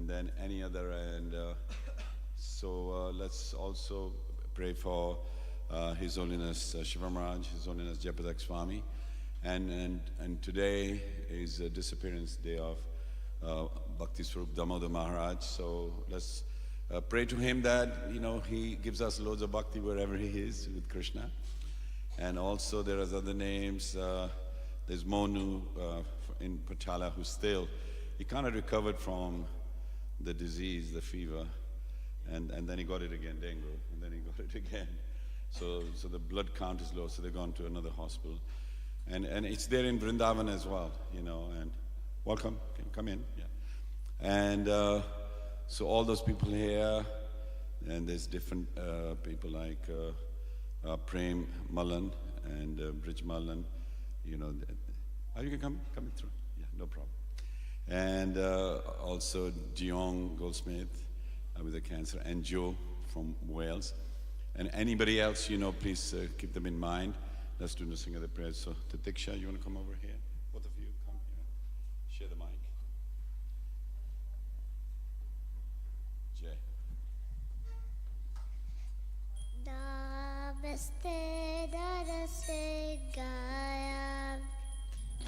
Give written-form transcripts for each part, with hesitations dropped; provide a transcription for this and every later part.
and then any other. And so let's also pray for His Holiness Shiva Maharaj, His Holiness Jayapatak Swami. And today is the disappearance day of Bhakti Swarup Damodar Maharaj. So let's pray to him that, he gives us loads of bhakti wherever he is with Krishna. And also there are other names. There's Monu in Pachala who still, he kind of recovered from the disease, the fever, and then he got it again, dengue, and then he got it again. So the blood count is low, so they've gone to another hospital. And it's there in Vrindavan as well, and welcome, come in, yeah. And so all those people here, and there's different people like Prem Mallan and Brij Mallan, you can come through, yeah, no problem. And also Jeong Goldsmith with the cancer, and Joe from Wales. And anybody else, please keep them in mind. Let's do the sing of the prayers. So, Tatiksha, you want to come over here? Both of you, come here. Share the mic. Jai. Namaste Narasingaya.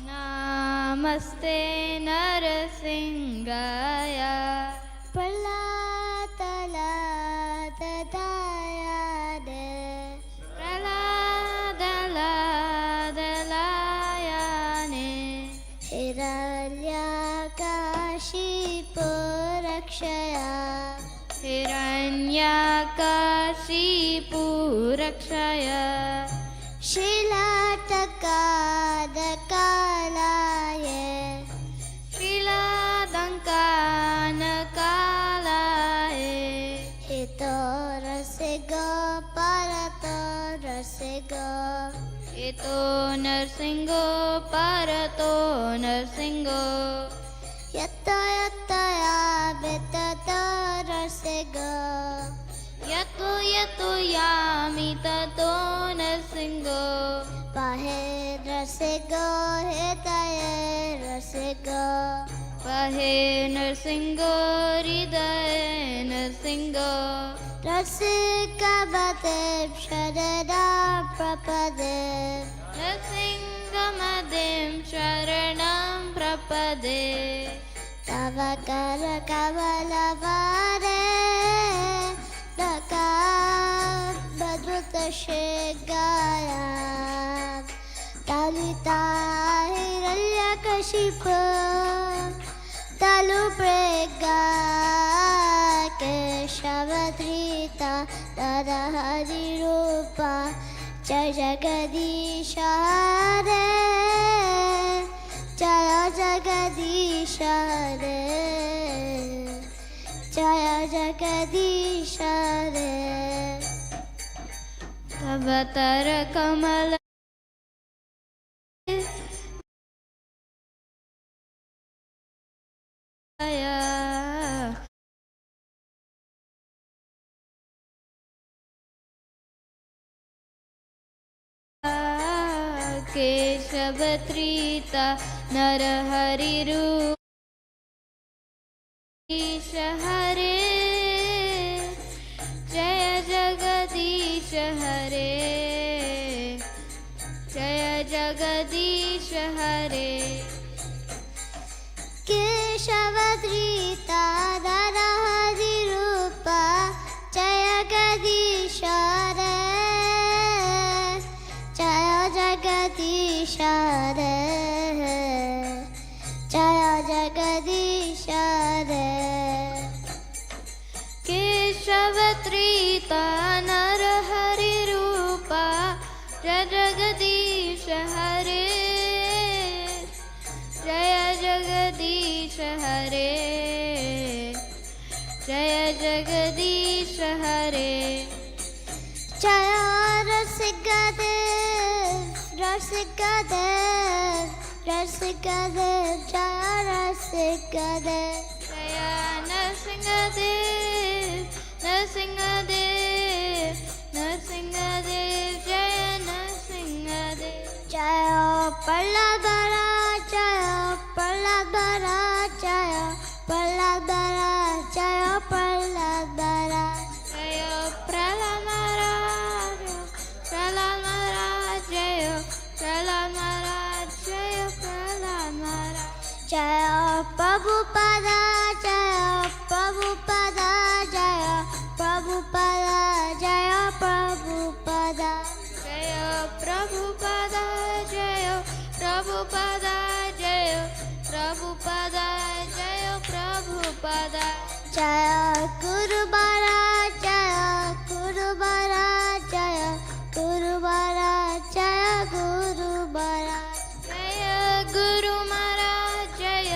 Namaste Narasingaya. Pralatala Dadayane. Hiranyakashipu Rakshaya. Hiranyakashipu Rakshaya. Shilatakadakalaye. Shiladankanakalaye. Hito rasigo parato rasigo. Ito narsingo parato narsingo. Yatta yatta ya betato rasigo. Yatu yatu yami tato narsingo. Pahe rasigo hitaye rasigo. Pahe narsingo hridaye narsingo. Rasika Bhadev Sharada Prapade. Narsingamadim Sharanam Prapade. Tavakara Kavalavare. Daka Badruta Shegaya. Talita Hiranyakashipu. Talu Prega Keshavadrita Dada Hari Rupa Jai Jagadisha Hare. Jaya Jagadisha Hare. Jaya Jagadisha Hare. Avatara Kamala Keshavathrita Narahari Rupa Hare. Jaya Jagadisha Hare. Jaya Jagadisha Hare. Keshavadrita Narahari Rupa Jaya Jagadisha Hare. Jaya Jagadisha Hare. Jaya Jagadisha Hare. Keshavathrita Narahari Rupa Jaya Jagadisha Hare. Jaya Jagadisha Hare. Jaya Jagadisha Hare. Jaya Rasikadev, Rasikadev, Rasikadev, Jaya Rasikadev. Jaya Narsingadev, Narsingadev, Narsingadev, Jaya Narsingadev. Jaya Palladara, Jaya Palladara, Jaya Palladara, जय प्रभुपदा जय प्रभुपदा जय प्रभुपदा जय प्रभुपदा जय प्रभुपदा जय प्रभुपदा जय प्रभुपदा जय प्रभुपदा जय गुरुबरा जय गुरुबरा जय गुरुबरा जय गुरुबरा जय गुरु महाराज जय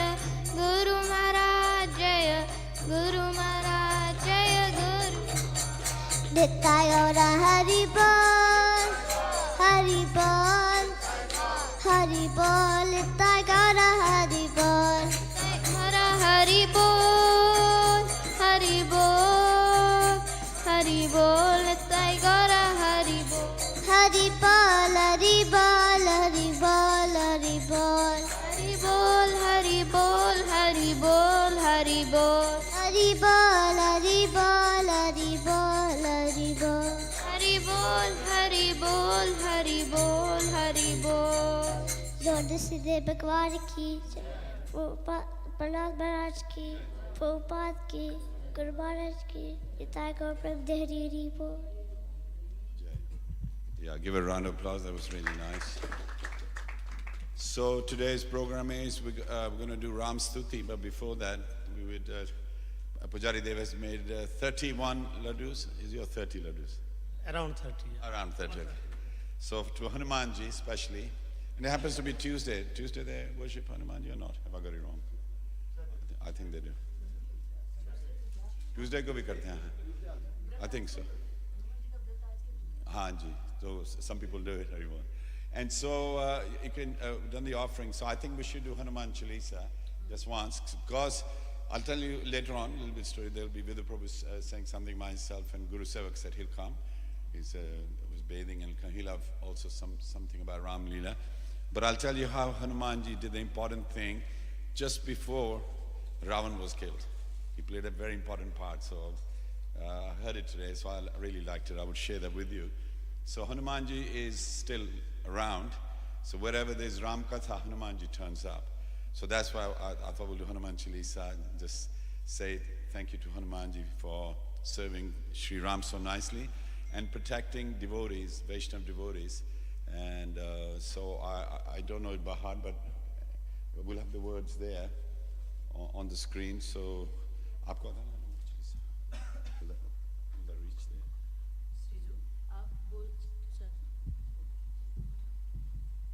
गुरु महाराज जय गुरु महाराज जय गुरु नित्य गौर हरि बोल हरि बोल हरि बोल नित्य गौर हरि बोल हरि बोल हरि बोल हरि बोल नित्य गौर हरि बोल हरि बोल हरि बोल हरि बोल हरि बोल हरि बोल हरि बोल हरि बोल हरि बोल हरि बोल हरि बोल हरि बोल हरि बोल हरि बोल हरि बोल हरि बोल हरि बोल लॉर्ड सीधे भगवान की प्रहलाद महाराज की प्रभुपाद की गुरु महाराज की निताय गौर प्रेम हरि बोल Yeah, give a round of applause. That was really nice. So today's program is we're going to do Ram Stuti, but before that, we would Pujari Dev has made 31 laddus. Is your 30 laddus? Around 30. Yeah. Around 30. So to Hanumanji especially, and it happens to be Tuesday. Tuesday they worship Hanumanji or not? Have I got it wrong? I think they do. Tuesday ko bhi karte hain. I think so. Haan ji. So some people do it, everyone. And so you can done the offering. So I think we should do Hanuman Chalisa just once, because I'll tell you later on a little bit story. There'll be Vidya Prabhu saying something myself, and Guru Sevak said he'll come. He's was bathing and he'll have also something about Ram Leela. But I'll tell you how Hanumanji did the important thing just before Ravan was killed. He played a very important part. So I heard it today, so I really liked it. I would share that with you. So Hanumanji is still around. So wherever there's Ram Katha, Hanumanji turns up. So that's why I thought we'll do Hanuman Chalisa and just say thank you to Hanumanji for serving Sri Ram so nicely and protecting devotees, Vaishnava devotees. And so I don't know it by heart, but we'll have the words there on the screen. So aapko aata hai?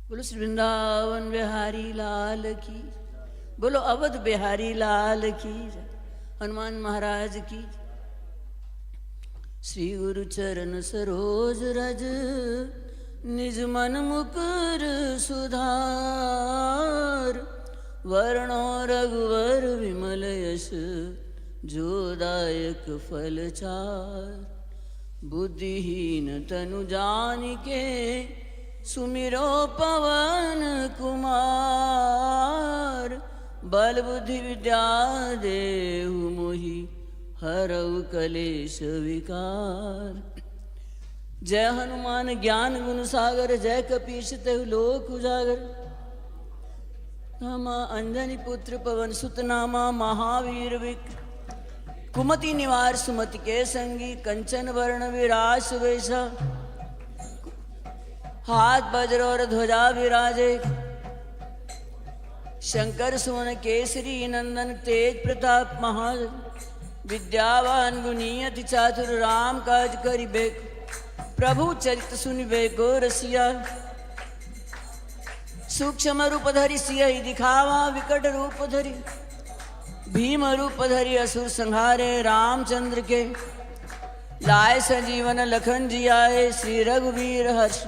बोलो श्री वृंदावन बिहारी लाल की, बोलो अवध बिहारी लाल की, हनुमान महाराज की। श्री गुरु चरण सरोज रज निज मन मुकुर सुधार, वर्णो रघुवर विमल यश जोदायक फल चार। बुद्धिहीन तनु जानिके सुमिरो पवन कुमार, बल बुद्धि विद्या देहु मोहि हरऊ कलेश विकार। जय हनुमान ज्ञान गुण सागर, जय कपीश तेहु लोक उजागर। नामा अंजनी पुत्र पवन सुत नामा, महावीर विक्रम कुमति निवार सुमति के संगी। कंचन वर्ण विराज वेशा, हाथ वज्र और ध्वजा विराजे। शंकर सुवन केसरी नंदन, तेज प्रताप महान। विद्यावान गुणी अति चातुर, राम काज करिबे प्रभु चरित सुनिबे को रसिया। सूक्ष्म रूप धरि सियहि दिखावा, विकट रूप धरि भीम रूप धरि असुर संहारे। रामचंद्र के लाए संजीवन लखन जियाए, श्री रघुवीर हर्ष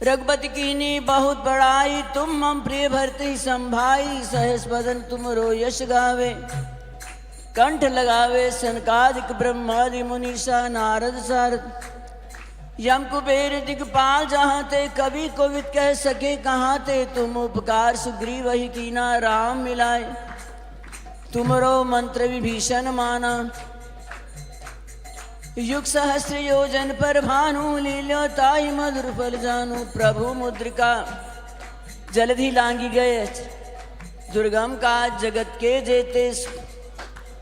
रघुपति कीनी बहुत बड़ाई। तुम मम प्रिय भरते संभाई, सहस बदन तुमरो यश गावे। कंठ लगावे सनकादिक ब्रह्मादि मुनीषा, नारद सारद यम कुबेर दिगपाल। जहाँ ते कवि कोविद कह सके कहाँ ते, तुम उपकार सुग्रीव ही कीना। राम मिलाए तुमरो मंत्र विभीषण माना। युग सहस्र योजन पर भानु, लील्यो ताई मधुर फल जानू। प्रभु मुद्रिका जलधि लांगी गए, दुर्गम का जगत के जेते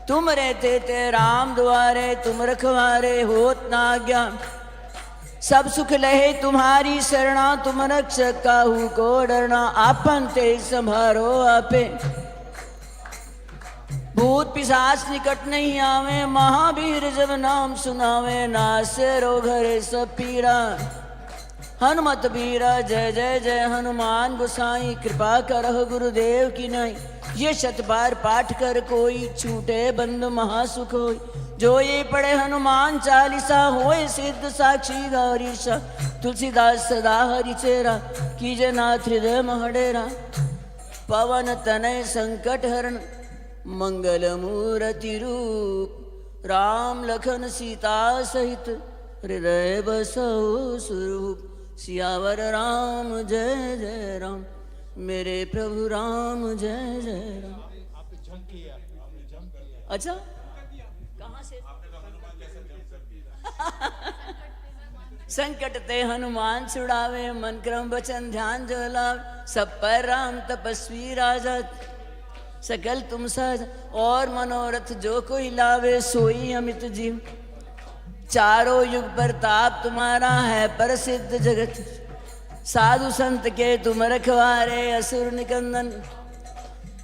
तुम रहते ते राम द्वारे तुम रखवारे होत ना आज्ञा सब सुख लहे तुम्हारी शरणा तुम रक्षक काहू को डरना आपन ते संभारो आपे भूत पिशाच निकट नहीं आवे महावीर जब नाम सुनावे नासे रोग हरे सब पीरा हनुमत बीरा जय जय जय हनुमान गोसाई कृपा करह गुरुदेव की नहीं ये शत बार पाठ कर कोई छूटे बंद महासुख होई जो ये पढ़े हनुमान चालीसा होए सिद्ध साक्षी गौरीशा तुलसीदास सदा हरि चेरा कीजे नाथ हृदय महडेरा पवन तनय संकट हरण मंगल मूर्ति रूप राम लखन सीता सहित हृदय बसो स्वरूप सियावर राम जय जय राम मेरे प्रभु राम जय जय राम। अच्छा कहाँ से संकट ते हनुमान छुड़ावे मन क्रम वचन ध्यान जो लावे सब पर राम तपस्वी राजा सकल तुम सहज और मनोरथ जो कोई लावे सोई अमित जीव चारों युग प्रताप तुम्हारा है प्रसिद्ध जगत साधु संत के तुम रखवारे असुर निकंदन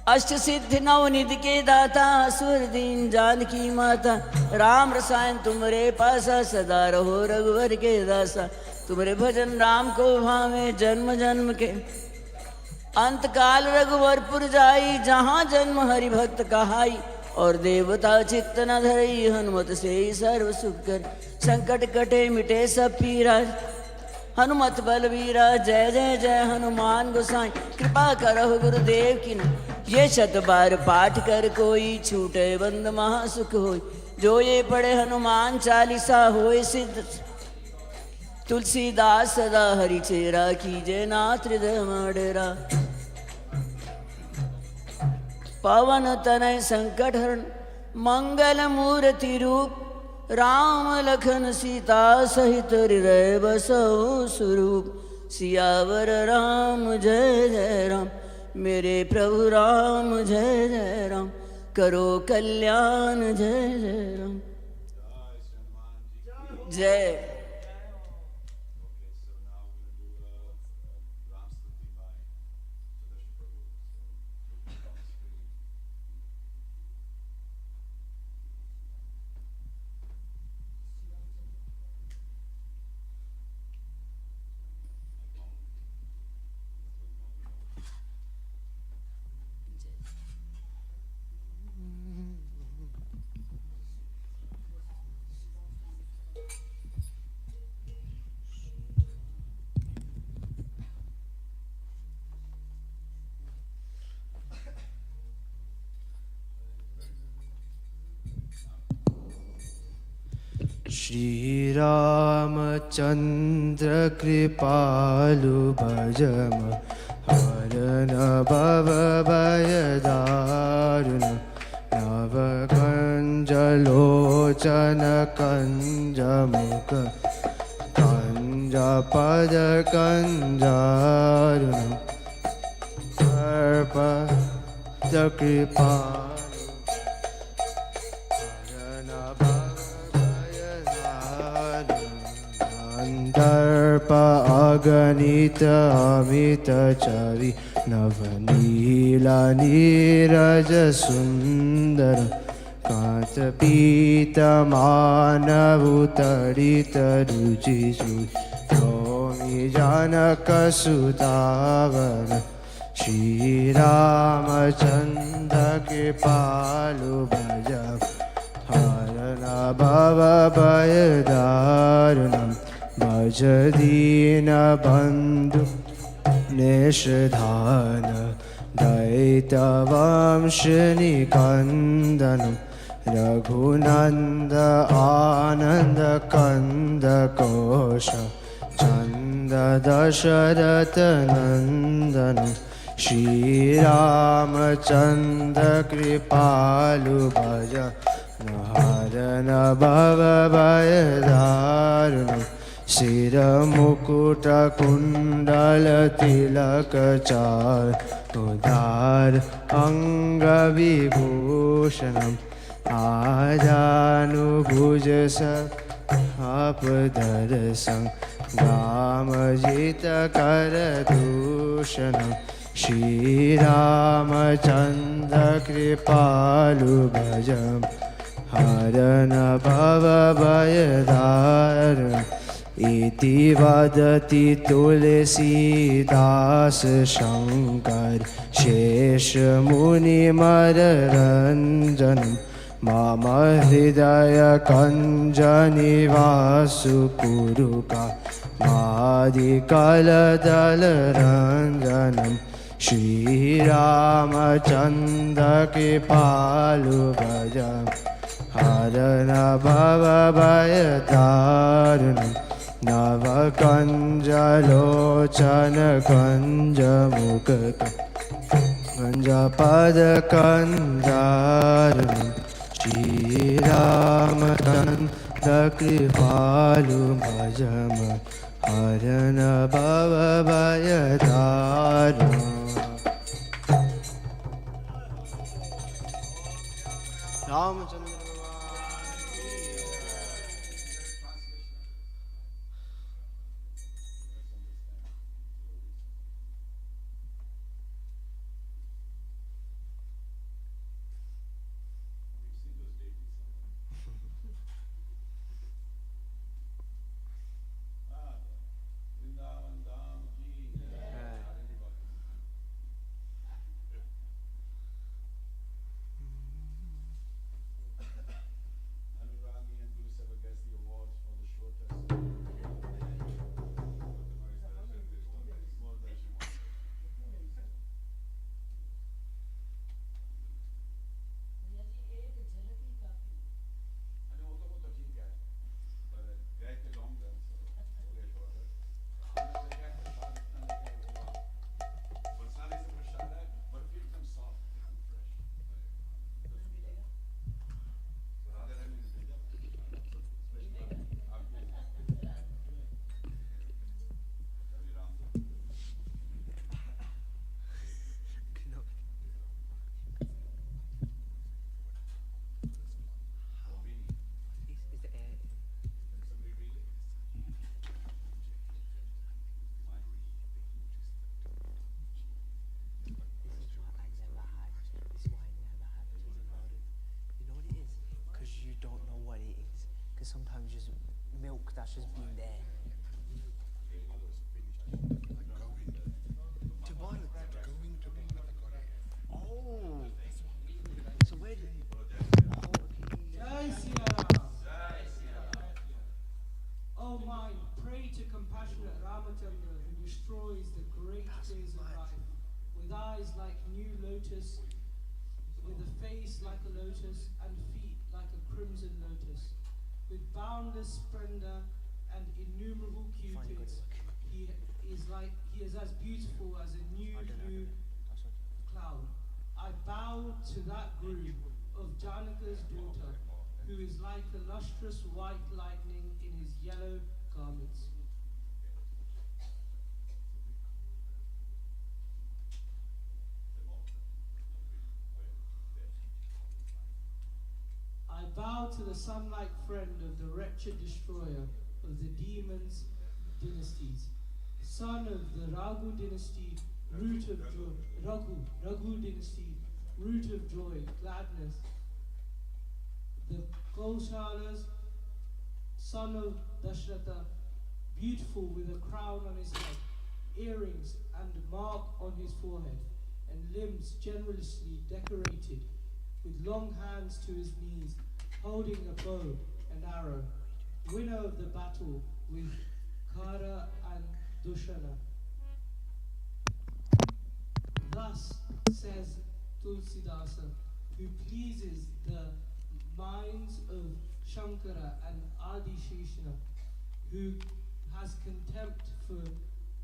अष्ट सिद्धि नव निधि के दाता असुर दीन जानकी माता राम रसायन तुमरे पासा सदा रहो रघुवर के दासा तुमरे भजन राम को भावे जन्म जन्म के अंत काल रघुवरपुर जाई जहाँ जन्म हरि भक्त कहाई और देवता चित्त न धरई हनुमत से ही सर्व सुख कर संकट कटे मिटे सब पीरा हनुमत बलवीरा जय जय जय हनुमान गोसाई कृपा करहु गुरुदेव की न ये शत बार पाठ कर कोई छूटे बंद महासुख होई जो ये पढ़े हनुमान चालीसा होए सिद्ध तुलसीदास सदा हरि चेरा कीजे नाथ हृदय मडेरा पवन तनय संकट हरण मंगल मूर्ति रूप राम लखन सीता सहित हृदय बसो स्वरूप सियावर राम जय जय राम मेरे प्रभु राम जय जय राम करो कल्याण जय जय राम जय। श्री रामचंद्र कृपालु भजम हरन भव भय दारुण नव कंजलोचन कंज मुख कंज पद कंजारुण कृपा दर्प अगणित अमित चवि नवनीला नीरज सुंदर कांत पीत मानव तड़ित रुचि नौमि जानक सुतावन श्री रामचंद्र कृपालु भज हरन भव भय दारुणम् भज दीन बंधु निषधान दैतवंश निकंदन रघुनंद आनंद कंद कोश चंद दशरथ नंदन श्री रामचंद्र कृपालु भज हरन भव भय दारुण शिरमुकुटकुण्डलतिलकचार उदार अङ्गविभूषणम् आजानुभुजसपदरसं रामजितकरदूषणं श्रीरामचन्द्रकृपालुभजं हरन भवभयदारणम् इति वदति तुलसीदास शङ्कर शेषमुनिमररञ्जनं मम हृदयकञ्जनिवासु कुरुका मादिकलदलरञ्जनं श्रीरामचन्द्रकृपालुभजं हरन भवभयदारुणम् नवकञ्जलोचनकञ्जमुखकञ्जपदकञ्जारुणं श्रीरामचन्द्रकृपालुभजं हरन भवभयदारुणम् Ramchandra Sometimes just milk that's just been there. Oh, so where did? Oh my, pray to compassionate Ramachandra who destroys the great days of life, with eyes like new lotus, with a face like a lotus and feet like a crimson lotus. With boundless splendor and innumerable cupids, he is as beautiful as a new cloud. I bow to that groom of Janaka's daughter, who is like a lustrous white lightning in his yellow garments. I bow to the sun-like friend of the wretched destroyer of the demons' dynasties, son of the Raghu dynasty, root of joy, Raghu dynasty, root of joy, gladness, the Kaushalas, son of Dusshera, beautiful with a crown on his head, earrings and a mark on his forehead, and limbs generously decorated, with long hands to his knees, holding a bow and arrow, winner of the battle with Kara and Dusshera. Thus says Tulsidasa, who pleases the minds of Shankara and Adi Sheshana, who has contempt for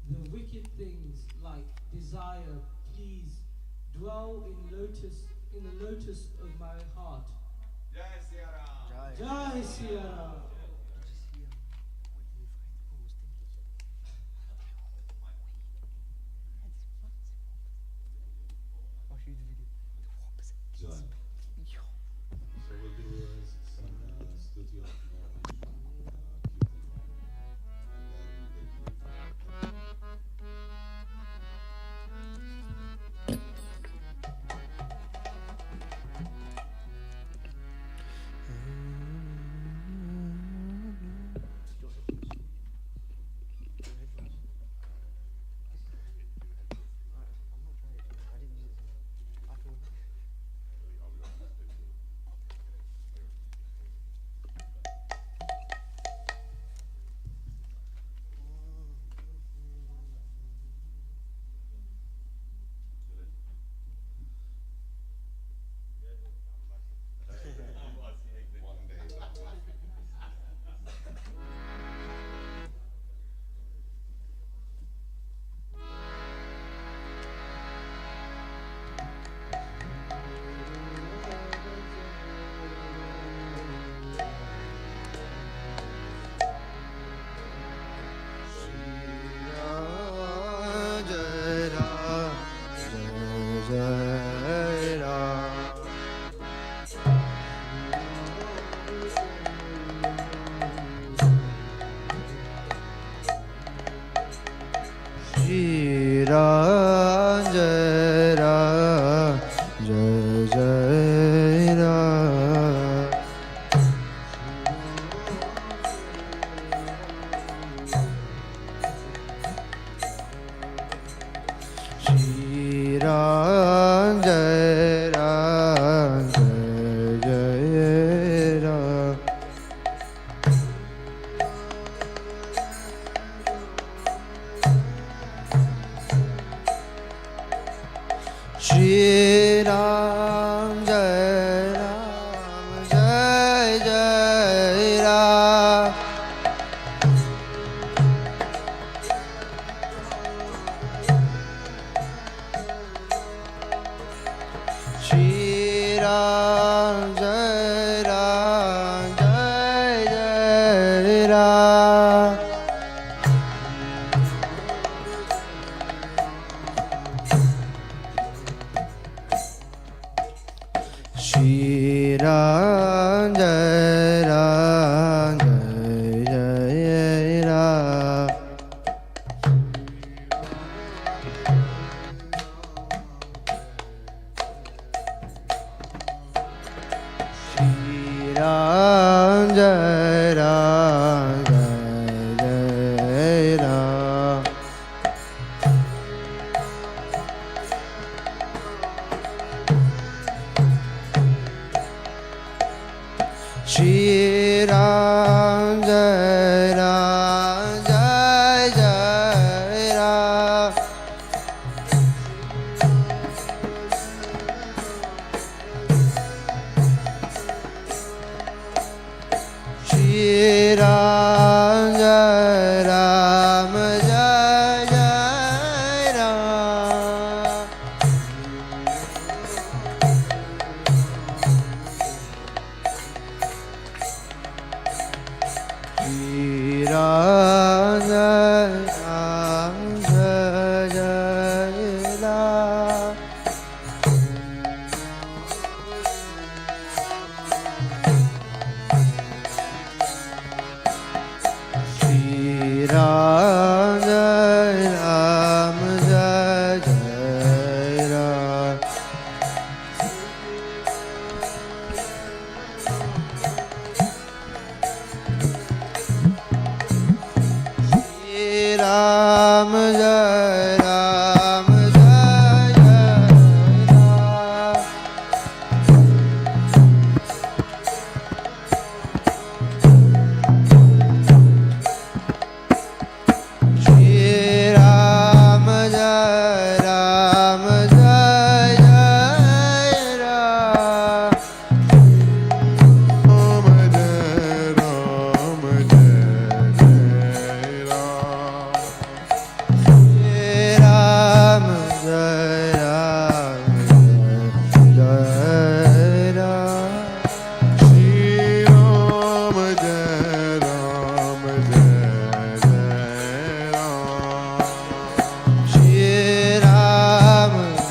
the wicked things like desire, please, dwell in the lotus of my heart. Jai Sri Ram. Jai Sri Ram. July. So we'll do some stuti of Kirtan.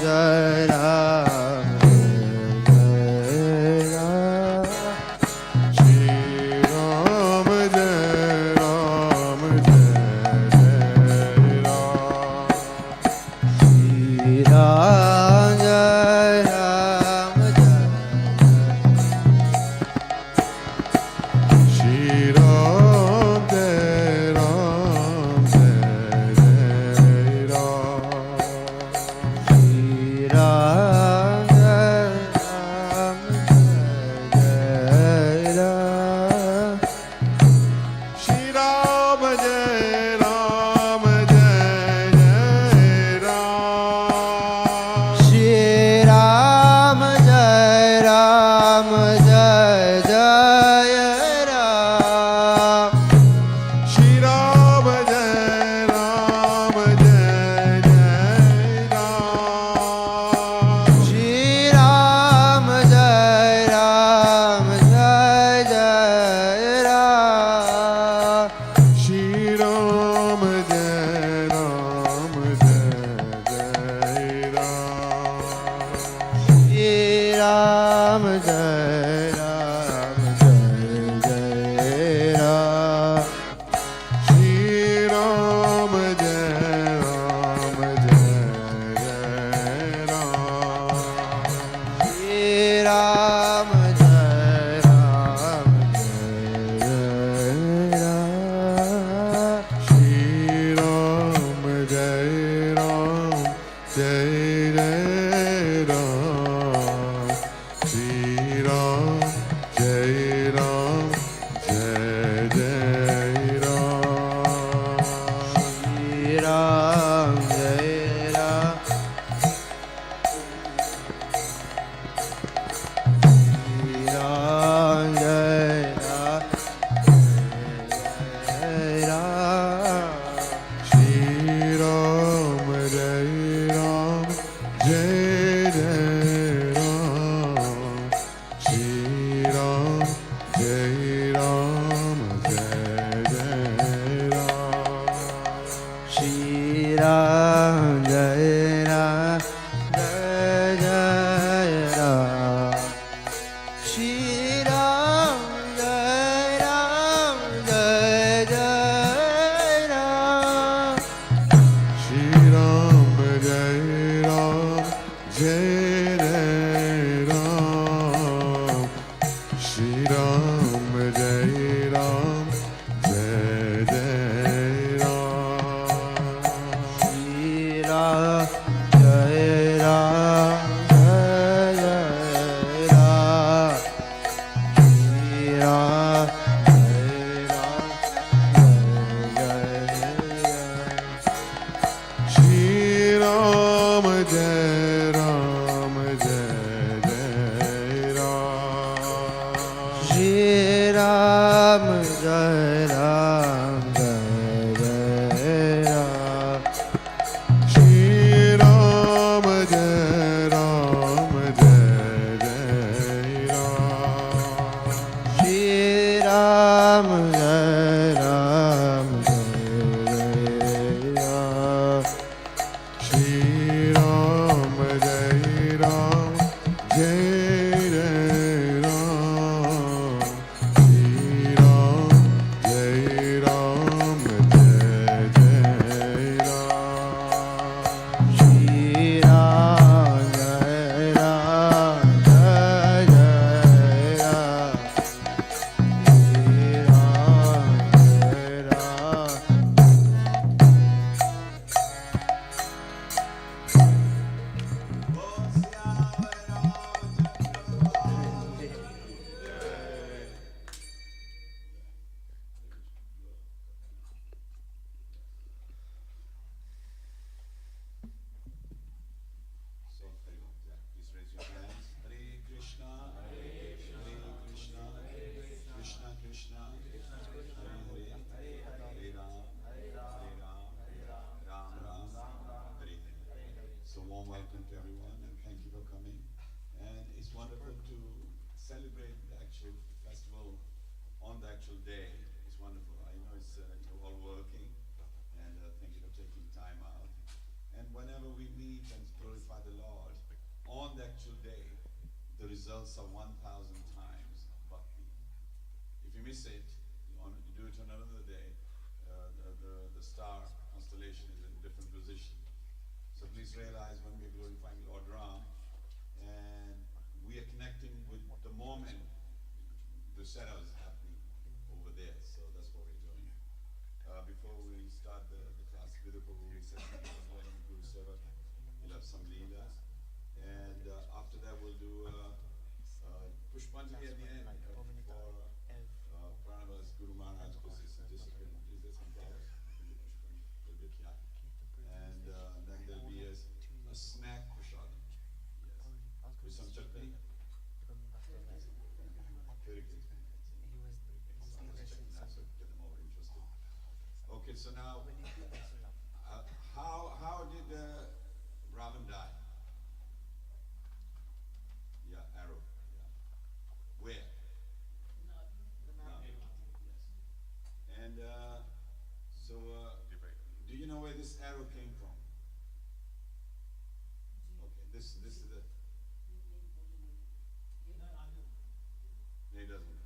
Jai Ram Ram Jai Ram Jai Shri Ram Jai Ram Jai Jai Ram. Shri Ram Jai Ram Jai Ram Shri Ram Jai Ram Jai Jai Ram. Shri Ram Jai Ram Jai Jai Ram Shri Ram Jai Ram Jai Jai Ram. Shri Ram Jai Ram Jai Jai Ram Shri Ram Jai Ram Jai Jai Ram. Shri Ram Jai Ram Jai Jai Ram Shri Ram Jai Ram Jai Jai Ram. Shri Ram Jai Ram Jai Jai Ram Shri Ram Jai Ram Jai Jai Ram. Shri Ram Jai Ram Shri Ram Jai Ram Jai Ram Shri Ram Jai Ram Jai Jai Ram. Shri Ram Jai Ram Jai Jai Ram. Shri Ram Jai Ram Jai Jai Ram Shri Ram Jai Ram Jai Jai Ram Shri Ram Jai Ram Jai Jai Ram. Shri Ram Jai Ram Jai Jai Ram. Shri Ram Jai Ram Jai Jai Ram Shri Ram Jai Ram Jai Ram Jai Jai Ram. Shri Ram Jai Ram Jai Ram. star constellation is in different position. So please realize when we Dusshera is happening over there, so that's what we're doing. Before we start the class, Vidupu, we said Guru Seva, we'll have some leela, and after that we'll do Pushpanjali at the end for Pranava's Guru Maharaj, because it's a discipline. Is there some flowers? Maybe Pushpanjali, a little bit, yeah. And then there'll be a snack prashadam, yes, with some chutney. Very good. So get them all interested. Okay, so now, how did Ravan die? Yeah, arrow. Yeah. Where? Navi. Yes. And so, do you know where this arrow came from? Okay, this is the. No, he doesn't.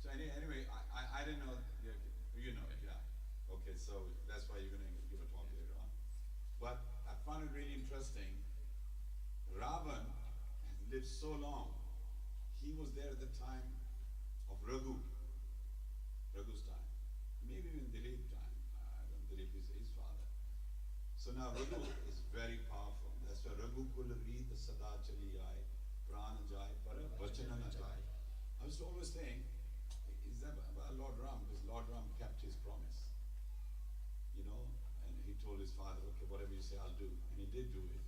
So anyway, I didn't know. You know it, yeah. Okay, so that's why you're going to give a talk later on. But I found it really interesting. Ravan has lived so long. He was there at the time of Raghu's time. Maybe even Dilip's time. Dilip is his father. So now Raghu is very powerful. That's why Raghu kul reed sada chali aaye, prana jai, para vachana na jai. I was always saying, is that about Lord Ram? Because Lord Ram kept his promise. You know, and he told his father, okay, whatever you say, I'll do. And he did do it,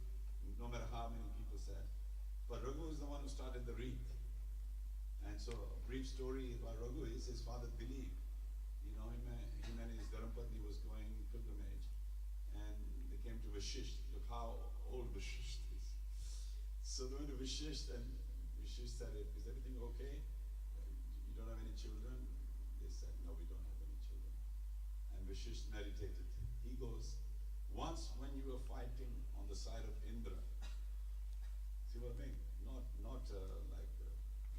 no matter how many people said. But Raghu is the one who started the wreath. And so a brief story about Raghu is his father Dilip. You know, him and his Dharmapatni was going pilgrimage. And they came to Vashisht. Look how old Vashisht is. So they went to Vashisht, and Vashisht said, is everything okay? You don't have any children? They said, no, we don't have any children. And Vashisht meditated. He goes, once when you were fighting on the side of Indra, see what I mean? Not like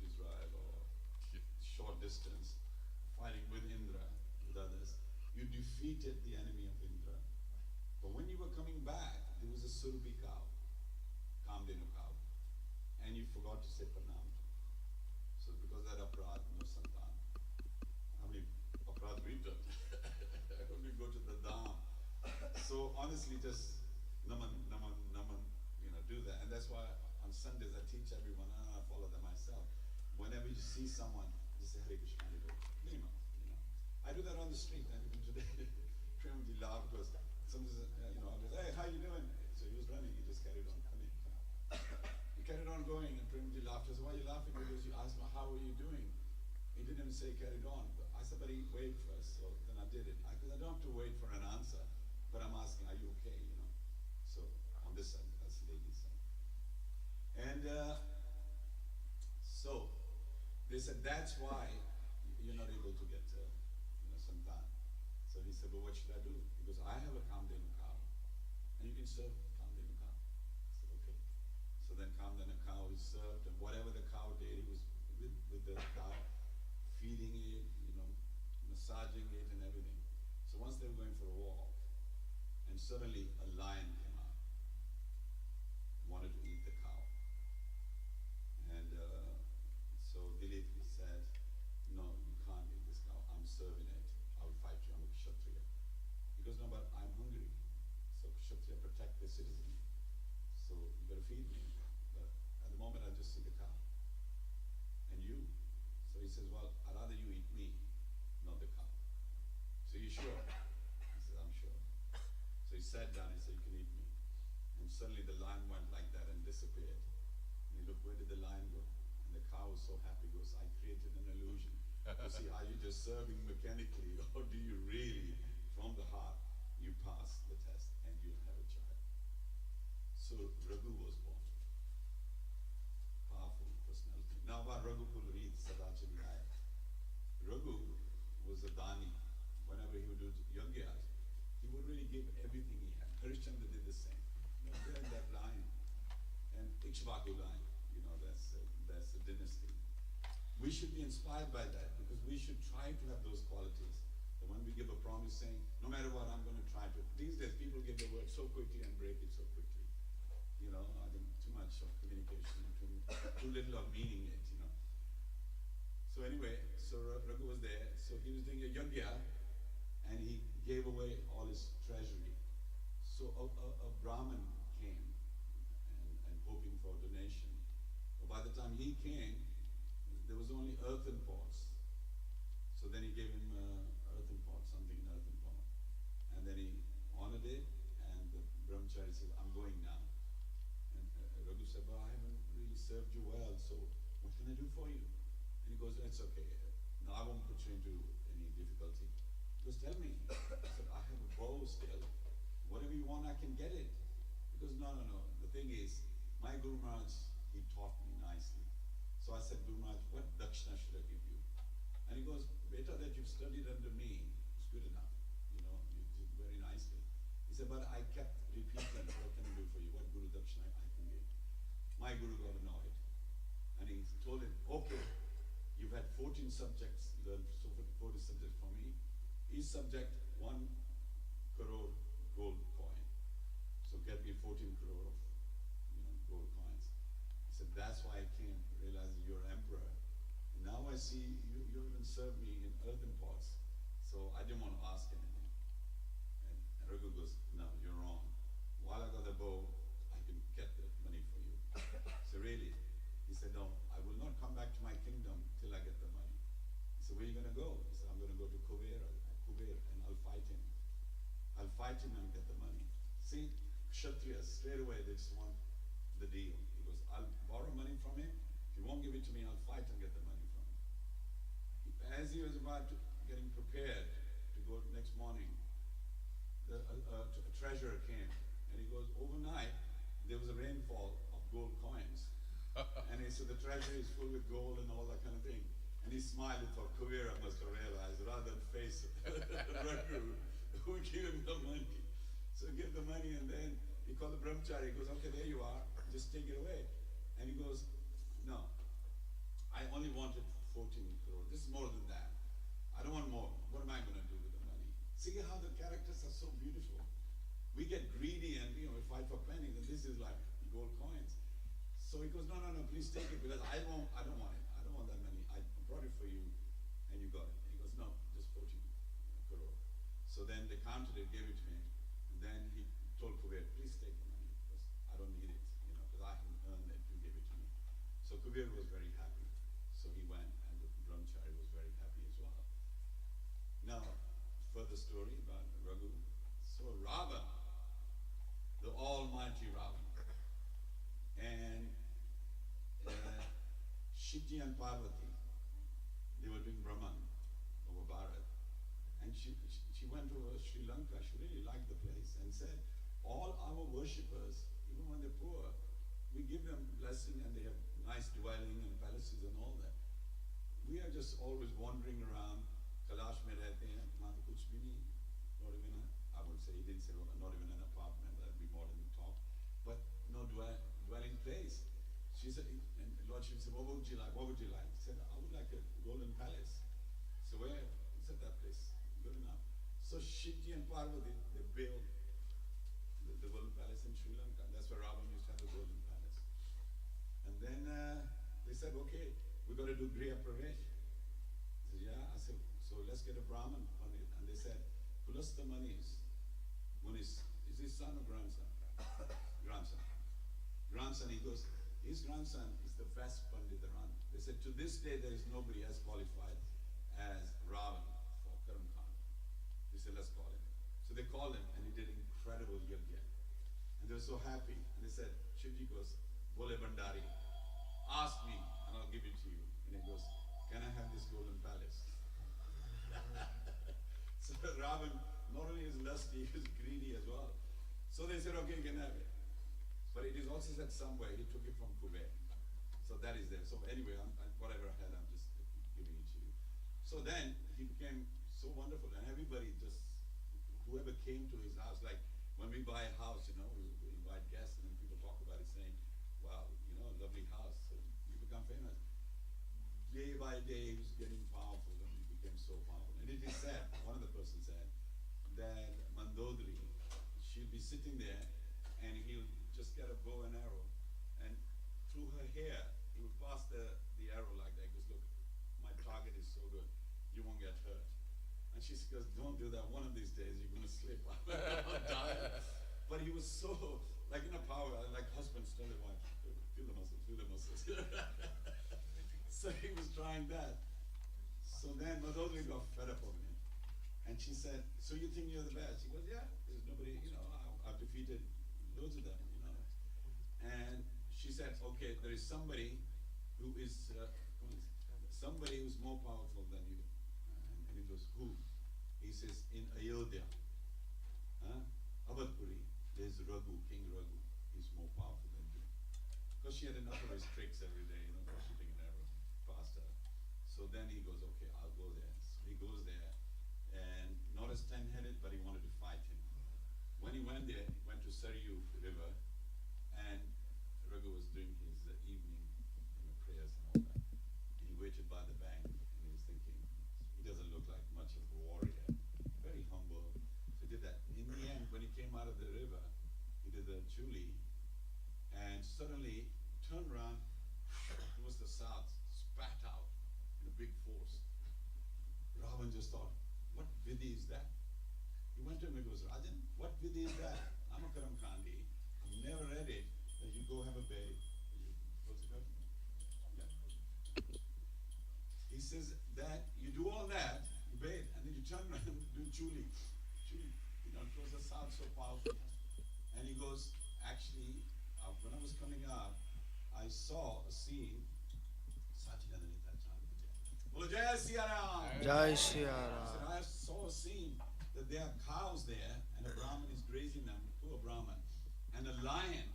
Israel or short distance, fighting with Indra, with others. You defeated the enemy of Indra. But when you were coming back, there was a Surbi cow, Kamdenu cow, and you forgot to say Pranam. So because that aprad, no santan. How many aprad we've done? When we go to the Dham. So honestly, just naman, you know, do that. And that's why on Sundays I teach everyone, and I follow them myself. Whenever you see someone, just say Hare Krishna, you know. I do that on the street, and even today, Premji laughed because someone says, you know, I was, hey, how you doing? So he was running, he just carried on coming. He carried on going, and Premji laughed. I said, why are you laughing? Because you asked me, how are you doing? He didn't even say carried on. But I said, but he waited first, so then I did it. Because I don't have to wait for an answer, but I'm asking, are you okay, you know? So on this side, that's the lady's side. And so they said, that's why you're not able to get, santan. So he said, well, what should I do? He goes, I have a Kamdenu cow, and you can serve Kamdenu cow. I said, okay. So then Kamdenu cow is served, and whatever the cow did, he was with the cow, feeding it, you know, massaging it and everything. So once they were going for a walk, and suddenly a lion came out, wanted to eat the cow. And so Dilip said, no, you can't eat this cow, I'm serving it, I will fight you, I'm a Kshatriya. He goes, no, but I'm hungry, so Kshatriya protect the citizen, so you better feed me. But at the moment I just see the cow. And you? So he says, well, I'd rather you eat me, not the cow. So you sure? He says, I'm sure. So he sat down and said, you can eat me. And suddenly the lion went like that and disappeared. And he looked, where did the lion go? And the cow was so happy, goes, I created an illusion. You see, are you just serving mechanically, or do you really, from the heart, you pass the test and you'll have a child? So Raghu was born. Powerful personality. Now about Raghu Kulreet Sadachari Aya. Raghu was a Dani. Whenever he would do yagyas, he would really give everything he had. Harishchandra did the same. You know, they're in that line. And Ikshvaku line, you know, that's a dynasty. We should be inspired by that, because we should try to have those qualities. That when we give a promise saying, no matter what, I'm going to try to. These days people give the word so quickly and break it so quickly. You know, I think too much of communication, too little of meaning it, you know. So anyway, so Raghu was there. So he was doing a yajna, and he gave away all his treasury. So a Brahmin came and hoping for a donation. But by the time he came, there was only earthen pots. So then he gave him earthen pot, something in earthen pot. And then he honored it, and the brahmachari said, I'm going now. And Raghu said, well, I haven't really served you well, so what can I do for you? And he goes, that's okay. No, I won't put you into any difficulty. He goes, tell me. I said, I have a bow still. Whatever you want, I can get it. He goes, no. The thing is, my Guru Maharaj, he taught me nicely. So I said, Guru Maharaj, what dakshina should I give you? And he goes, better that you've studied under me, it's good enough. You know, you did very nicely. He said, but I kept repeating, what can I do for you? What Guru dakshina I can give? My Guru got annoyed. And he told him, okay, you've had 14 subjects, learned 40 subjects from me. Each subject, 1 crore gold coin. So get me 14 crore of gold coins. He said, that's why I came, realizing you're emperor. And now I see you even serve me in earthen pots. So I didn't want to ask anything. And Raghu goes, no, you're wrong. While I got the bow, I can get the money for you. So really? He said, no, I will not come back to my kingdom till I get the money. He said, where are you going to go? He said, I'm going to go to Kuber, and I'll fight him. I'll fight him and get the money. See, Kshatriyas, straight away, they just want the deal. He goes, I'll borrow money from him. If he won't give it to me, I'll fight and get the money from him. As he was about getting prepared to go next morning, a treasurer came, and he goes, overnight, there was a rainfall of gold coins. And he said, the treasury is full with gold and all that kind of thing. And he smiled and thought, Kuvera must have realized, rather than face Raghu, who gave him the money. So he gave the money, and then he called the brahmachari. He goes, okay, there you are, just take it away. And he goes, no, I only wanted 14 crore. This is more than that. I don't want more. What am I going to do with the money? See how the characters are so beautiful. We get greedy and we fight for pennies, and this is like gold coins. So he goes, no, please take it, because I don't want it. I don't want that money. I brought it for you, and you got it. He goes, no, just 14 crore. So then they counted it, gave it to me, and then he told Kuber, please take the money, because I don't need it, because I haven't earned it, you gave it to me. So Kuber was very happy. So he went, and the brahmachari was very happy as well. Now, further story about Raghu. So Ravan, the almighty Ravan, and Shivji and Parvati, they were doing Brahman over Bharat. And she went to Sri Lanka. She really liked the place and said, all our worshippers, even when they're poor, we give them blessing and they have nice dwelling and palaces and all that. We are just always wandering around. Kailash mein rehte hain, wahan kuch bhi nahi, not even I would say, he didn't say not even an apartment, that would be more than talk, but no dwelling place. She said, and Lord Shiva said, what would you like? What would you like? He said, I would like a golden palace. So where? He said, that place. Good enough. So Shivji and Parvati, they built the golden palace in Sri Lanka. That's where Ravan used to have the golden palace. And then they said, okay, we got to do Griha Pravesh. I said, yeah. I said, so let's get a Brahmin on it. And they said, Kulasta Manis. Munis, is his son or grandson? Grandson. Grandson, he goes, his grandson is the best Pandit around. They said, to this day, there is nobody as qualified as Ravan for Karam Khan. They said, let's call him. So they called him, and he did incredible yajna. And they were so happy. And they said, Shivji goes, Bole Bandari, ask me, and I'll give it to you. And he goes, can I have this golden palace? So Ravan, not only is lusty, he is greedy as well. So they said, okay, you can have it. But it is also said somewhere, he took it from Kuber. So that is there. So anyway, whatever I had, I'm just giving it to you. So then, he became so wonderful. And everybody just, whoever came to his house, like when we buy a house, we invite guests, and then people talk about it saying, wow, lovely house. So you become famous. Day by day, he was getting powerful, and he became so powerful. And it is said, one of the persons said, that Mandodari, she'll be sitting there, and he'll just get a bow and arrow, and through her hair, he would pass the arrow like that. He goes, look, my target is so good. you won't get hurt. And she goes, don't do that. One of these days you're going to slip or die. But he was so, like in a power, like husbands tell their wife, feel the muscles, feel the muscles. So he was trying that. So then Madhuri got fed up of him. And she said, so you think you're the best? He goes, yeah, there's nobody, I've defeated loads of them, And she said, okay, there is somebody who is, somebody who's more powerful than you. And he goes, who? He says, in Ayodhya, Avadpuri, there's Raghu, King Raghu. He's more powerful than you. Because she had enough of his tricks every day, shooting an arrow past her. So then he goes, okay, I'll go there. So he goes there, and not as 10-headed, but he wanted to fight him. When he went there, he went to Saryu River, and Raghu was doing his evening prayers and all that. And he waited by the bank, and he was thinking, he doesn't look like much of a warrior, very humble. So he did that. In the end, when he came out of the river, he did the chuli, and suddenly turned around towards the south, spat out in a big force. Ravan just thought, what vidhi is that? He went to him and goes, Rajan, what vidhi is that? I'm a Karam Kandi. I've never read it. That you go have a bathe. What's it called? Yeah. He says that you do all that, you bathe, and then you turn around and do chuli. Chuli. It was a sound so powerful. And he goes, actually, when I was coming up, I saw a scene. Well, Jai Siya Ram. Jai Shri Ram. I saw a scene that there are cows there, and a Brahmin is grazing them, poor Brahmin, and a lion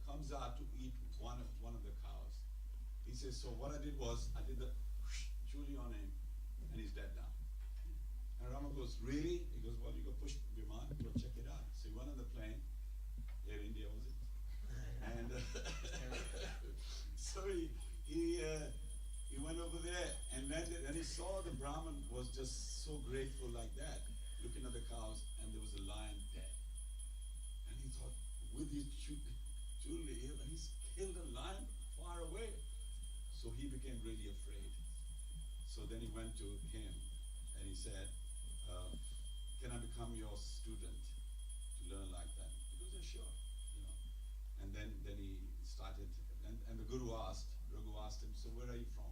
comes out to eat one of the cows. He says, so what I did was, I did the chuli on him, and he's dead now. And Rama goes, really? He goes, well, you go push Viman, go check it out. So he went on the plane, Air India was it? And so he went over there and landed, and he saw the Brahmin was just so grateful like that, looking at the cows, and there was a lion dead. And he thought, with his chuli, he's killed a lion far away. So he became really afraid. So then he went to him and he said, can I become your student to learn like that? He goes, yeah, sure. And then he started, and the Guru asked, Raghu asked him, so where are you from?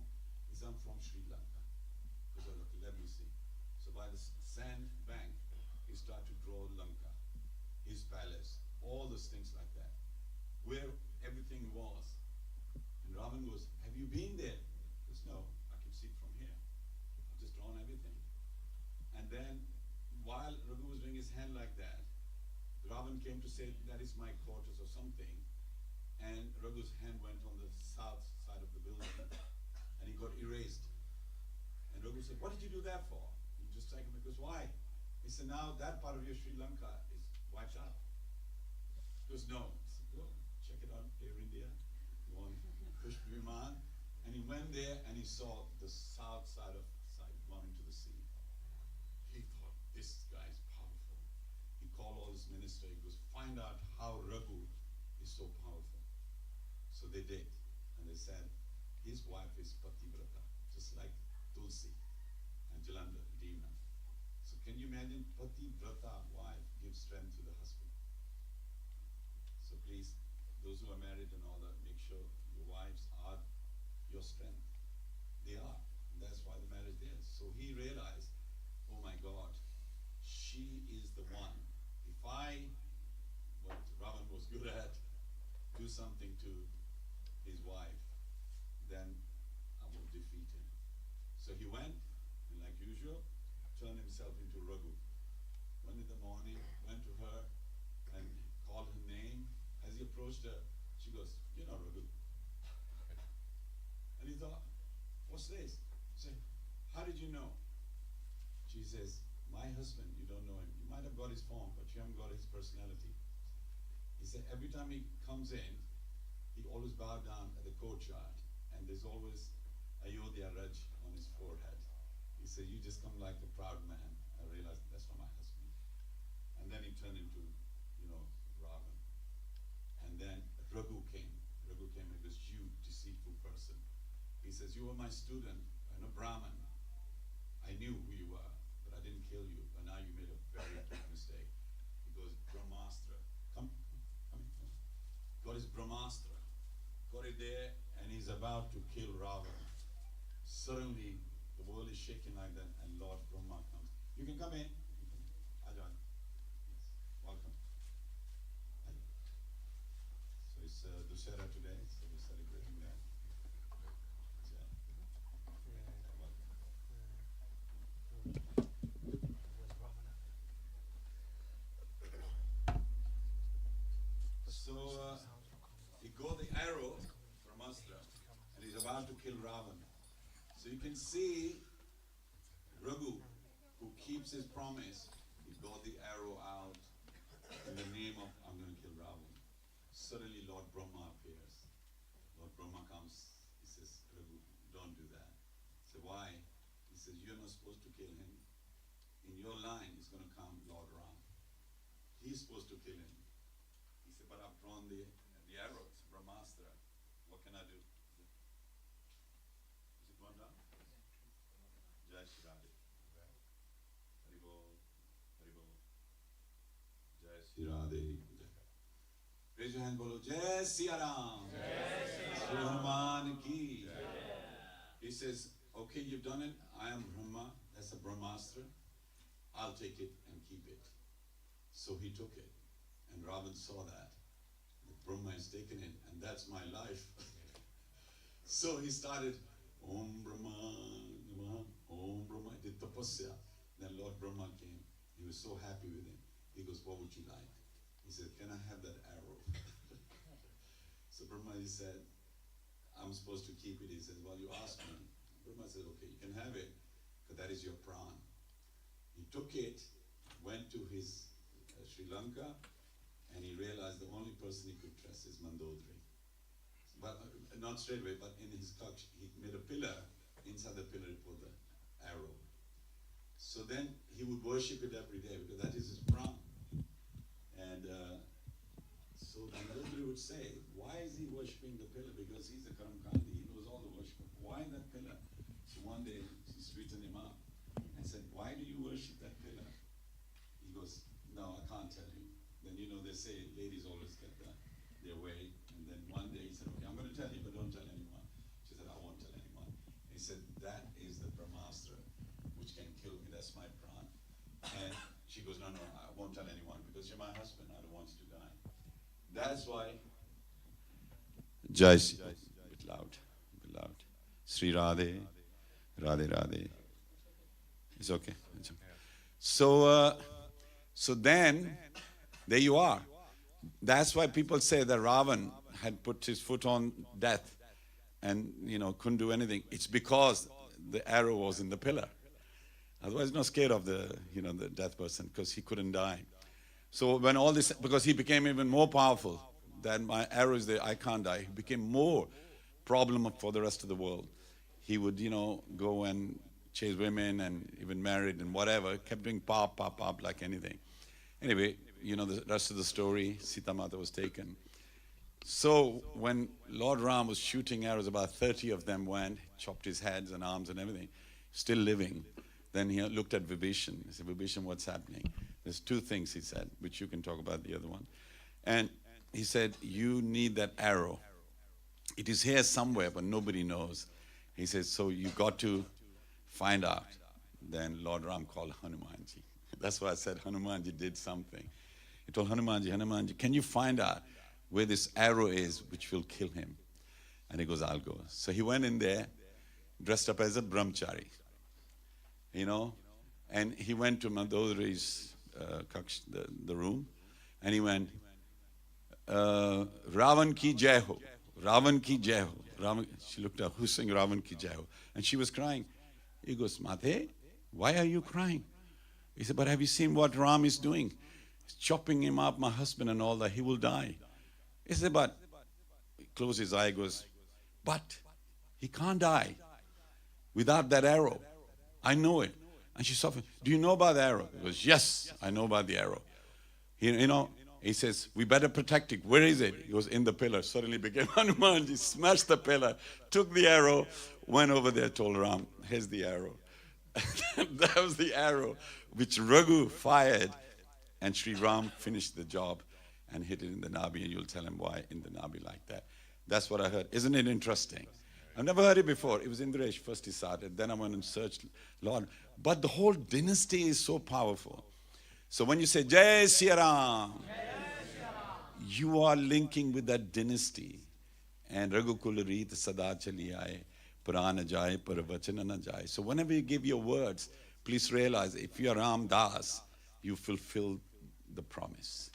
He said, I'm from Sri Lanka. He said, okay, let me see. So by the sand bank, he started to draw Lanka, his palace, all those things like that, where everything was. And Ravan goes, have you been there? He goes, no, I can see it from here. I've just drawn everything. And then, while Raghu was doing his hand like that, Ravan came to say, that is my quarters or something. And Raghu's hand went on the south side of the building, and he got erased. And Raghu said, what did you do that for? You just take him, because why? He said, now that part of your Sri Lanka is wiped out. He goes, no. He said, go, check it out, Air India. Go on, Pushp Viman. And he went there, and he saw the south side going into the sea. He thought, this guy is powerful. He called all his ministers. He goes, find out how Raghu is so powerful. So they did. And they said, his wife is Pativrata, just like Tulsi and Jalandhar, demon. So can you imagine Pativrata wife gives strength to the husband? So please, those who are married and all that, make sure your wives are your strength. They are. And that's why the marriage is. So he realized, oh my God, she is the one. If I, what Ravan was good at, do something to his wife, then I will defeat him. So he went, and like usual, turned himself into Raghu. Went in the morning, went to her, and called her name. As he approached her, she goes, you're not Raghu. And he thought, what's this? He said, how did you know? She says, my husband, you don't know him. You might have got his form, but you haven't got his personality. He said, every time he comes in, he always bows down at the courtyard, and there's always Ayodhya Raj on his forehead. He said, you just come like a proud man. I realized that's not my husband. And then he turned into, Ravan. And then Raghu came. Raghu came and goes, you deceitful person. He says, you were my student and a Brahmin. I I knew who you were, but I didn't kill you. But now you made a very big mistake. He goes, Brahmastra. Come. Got his Brahmastra. Got it there, and he's about to kill Ravana. Suddenly, the world is shaking like that, and Lord Brahma comes. You can come in. Ajahn. Yes. Welcome. So it's Dusshera today, so we're celebrating that. So he got the arrow from Astra, and he's about to kill Ravana. So you can see Raghu, who keeps his promise, he got the arrow out in the name of, I'm going to kill Ravana. Suddenly Lord Brahma appears. Lord Brahma comes, he says, Raghu, don't do that. So why? He says, you're not supposed to kill him. In your line is going to come Lord Ram. He's supposed to kill him. He said, but I've drawn the arrow, it's Brahmastra. What can I do? Is it gone down? Jai Shri Radhe. Hari Bol, Hari Bol. Jai Shri Radhe. Raise your hand, bolo. Jai Siya Ram. Shri Hanuman ki. He says, okay, you've done it. I am Brahma. That's a Brahmastra. I'll take it and keep it. So he took it. And Ravan saw that. Brahma has taken it, and that's my life. So he started, Om Brahma, Namah, Om Brahma, did tapasya. Then Lord Brahma came. He was so happy with him. He goes, what would you like? He said, can I have that arrow? So Brahma, he said, I'm supposed to keep it. He said, well, you asked me. Brahma said, okay, you can have it, because that is your pran. He took it, went to his Sri Lanka, and he realized the only person he could trust is Mandodari. But not straight away, but in his kaks, he made a pillar. Inside the pillar he put the arrow. So then he would worship it every day, because that is his pran. And so Mandodari would say, why is he worshipping the pillar? Because he's a Karamkandi, he knows all the worship. Why that pillar? So one day she straightened him up and said, why do you worship that pillar? He goes, no, I can't tell you. Then they say ladies always get their way. And then one day he said, okay, I'm going to tell you, but don't tell anyone. She said, I won't tell anyone. He said, that is the Brahmastra, which can kill me. That's my pran. And she goes, no, I won't tell anyone, because you're my husband. I don't want you to die. That's why. Jai, a bit loud, Sri Radhe, Radhe Radhe. It's okay. It's okay. So then, there you are. That's why people say that Ravan had put his foot on death and, couldn't do anything. It's because the arrow was in the pillar. Otherwise, not scared of the death person, because he couldn't die. So when all this, because he became even more powerful, that my arrow is there, I can't die. He became more problem for the rest of the world. He would, go and chase women and even married and whatever, kept doing pop like anything. Anyway, the rest of the story, Sita Mata was taken. So when Lord Ram was shooting arrows, about 30 of them went, chopped his heads and arms and everything, still living. Then he looked at Vibhishan. He said, Vibhishan, what's happening? There's two things, he said, which you can talk about the other one. And he said, you need that arrow. It is here somewhere, but nobody knows. He says, so you got to find out. Then Lord Ram called Hanumanji. That's why I said Hanumanji did something. He told Hanumanji, can you find out where this arrow is which will kill him? And he goes, I'll go. So he went in there, dressed up as a brahmachari, and he went to Mandodari's the room, and he went, Ravan ki jai ho, Ravan ki jai ho. She looked up, who's saying Ravan ki jai ho? And she was crying. He goes, Mate, why are you crying? He said, but have you seen what Ram is doing? He's chopping him up, my husband and all that. He will die. He said, but, he closed his eye, goes, but he can't die without that arrow. I know it. And she softened, do you know about the arrow? He goes, yes, I know about the arrow. He says, we better protect it. Where is it? He goes, in the pillar. Suddenly became Hanumanji, smashed the pillar, took the arrow, went over there, told Ram, here's the arrow. That was the arrow which Raghu fired, and Sri Ram finished the job and hit it in the Nabi, and you'll tell him why in the Nabi like that. That's what I heard. Isn't it interesting? I've never heard it before. It was Indresh first he started, then I went and searched Lord. But the whole dynasty is so powerful. So when you say Jai Siya Ram, you are linking with that dynasty. And Raghukul Reet Sada Chali Aaye, Purana Jai, Paravachana Na Jai. So whenever you give your words, please realize if you are Ram Das, you fulfill the promise.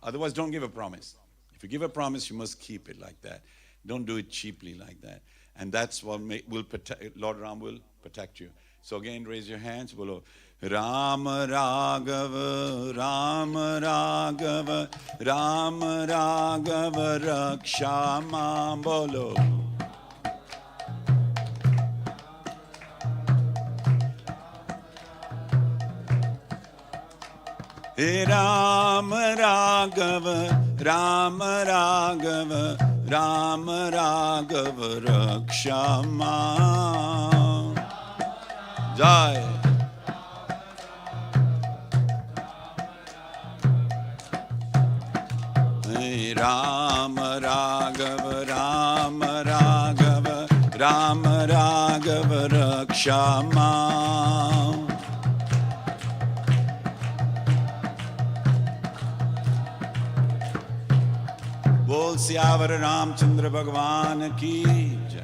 Otherwise don't give a promise. If you give a promise, you must keep it like that. Don't do it cheaply like that. And that's what will protect, Lord Ram will protect you. So again, raise your hands. Bolo, Ram Raghava, Ram Raghava, Ram Raghava, Raksha Mam. Bolo. Ram Raghava, Ram Raghava, Ram Raghava, Raksha Mam. Jai. Ram Raghava, Ram Raghava, Ram Raghava, Raksha Mam. Bol Siyavar Ramchandra Bhagwan ki jai.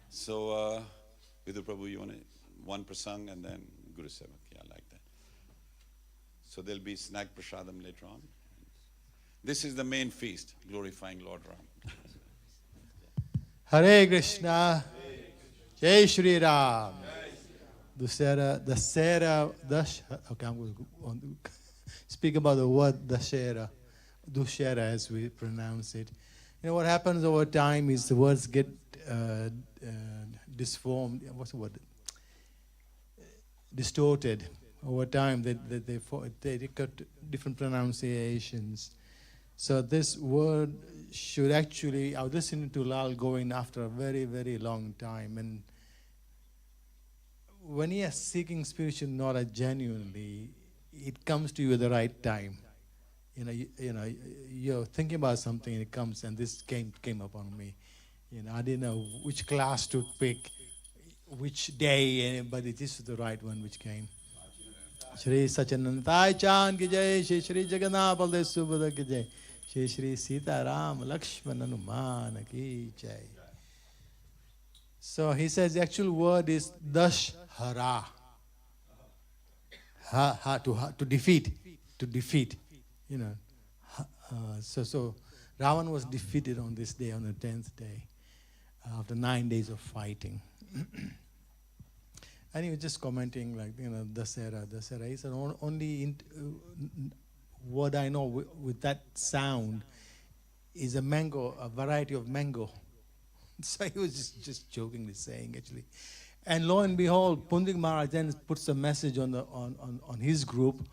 So, Vidu Prabhu, you want one prasang and then Guru Sevak. Yeah, I like that. So there'll be snack prasadam later on. This is the main feast, glorifying Lord Ram. Hare Krishna, Jai Shri Ram. Dusshera, okay, I'm going to speak about the word Dusshera, as we pronounce it. You know what happens over time is the words get disformed. What's the word? Distorted over time. They got different pronunciations. So this word should actually, I was listening to Lal going after a very, very long time. And when you are seeking spiritual knowledge genuinely, it comes to you at the right time. You're thinking about something and it comes, and this came upon me. I didn't know which class to pick, which day, but it is the right one which came. Shri Sachinandai Chan ki jai, Shri Jagannath Baldev Subhadra ki jai, Shri Sita Ram Lakshman Hanuman ki jai. So he says the actual word is Dusshera. To defeat. So Ravan was defeated on this day, on the 10th day, after 9 days of fighting. And he was just commenting Dusshera. He said, only what I know with that sound is a variety of mango. So he was just jokingly saying, actually. And lo and behold, Pundik Maharaj then puts a message on his group,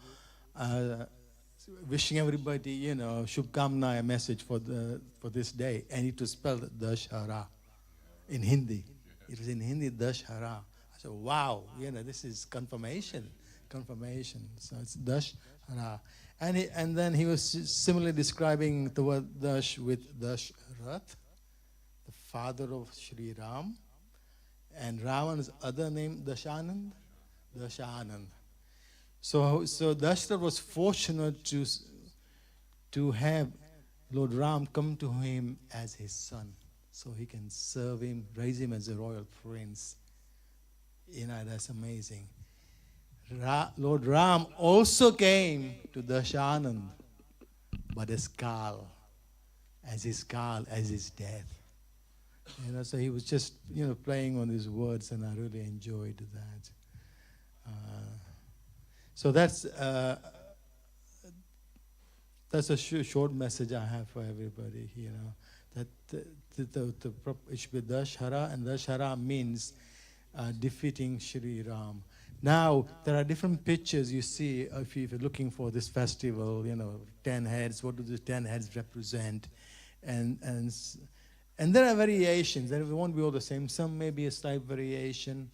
wishing everybody, Shubhkamna, a message for this day. And it was spelled Dusshera in Hindi. It was in Hindi, Dusshera. I said, wow, this is confirmation. So it's Dusshera. And then he was similarly describing the word Dash with Dusshera, the father of Sri Ram, and Ravan's other name, Dashanand. So Dusshera was fortunate to have Lord Ram come to him as his son, so he can serve him, raise him as a royal prince. That's amazing. Lord Ram also came to Dashanand, but as Kal, as his death. So he was just, playing on these words, and I really enjoyed that. So that's a short message I have for everybody. That it should be Dusshera, and Dusshera means defeating Shri Ram. Now there are different pictures you see if you're looking for this festival. 10 heads. What do the 10 heads represent? And there are variations. They won't be all the same. Some may be a slight variation.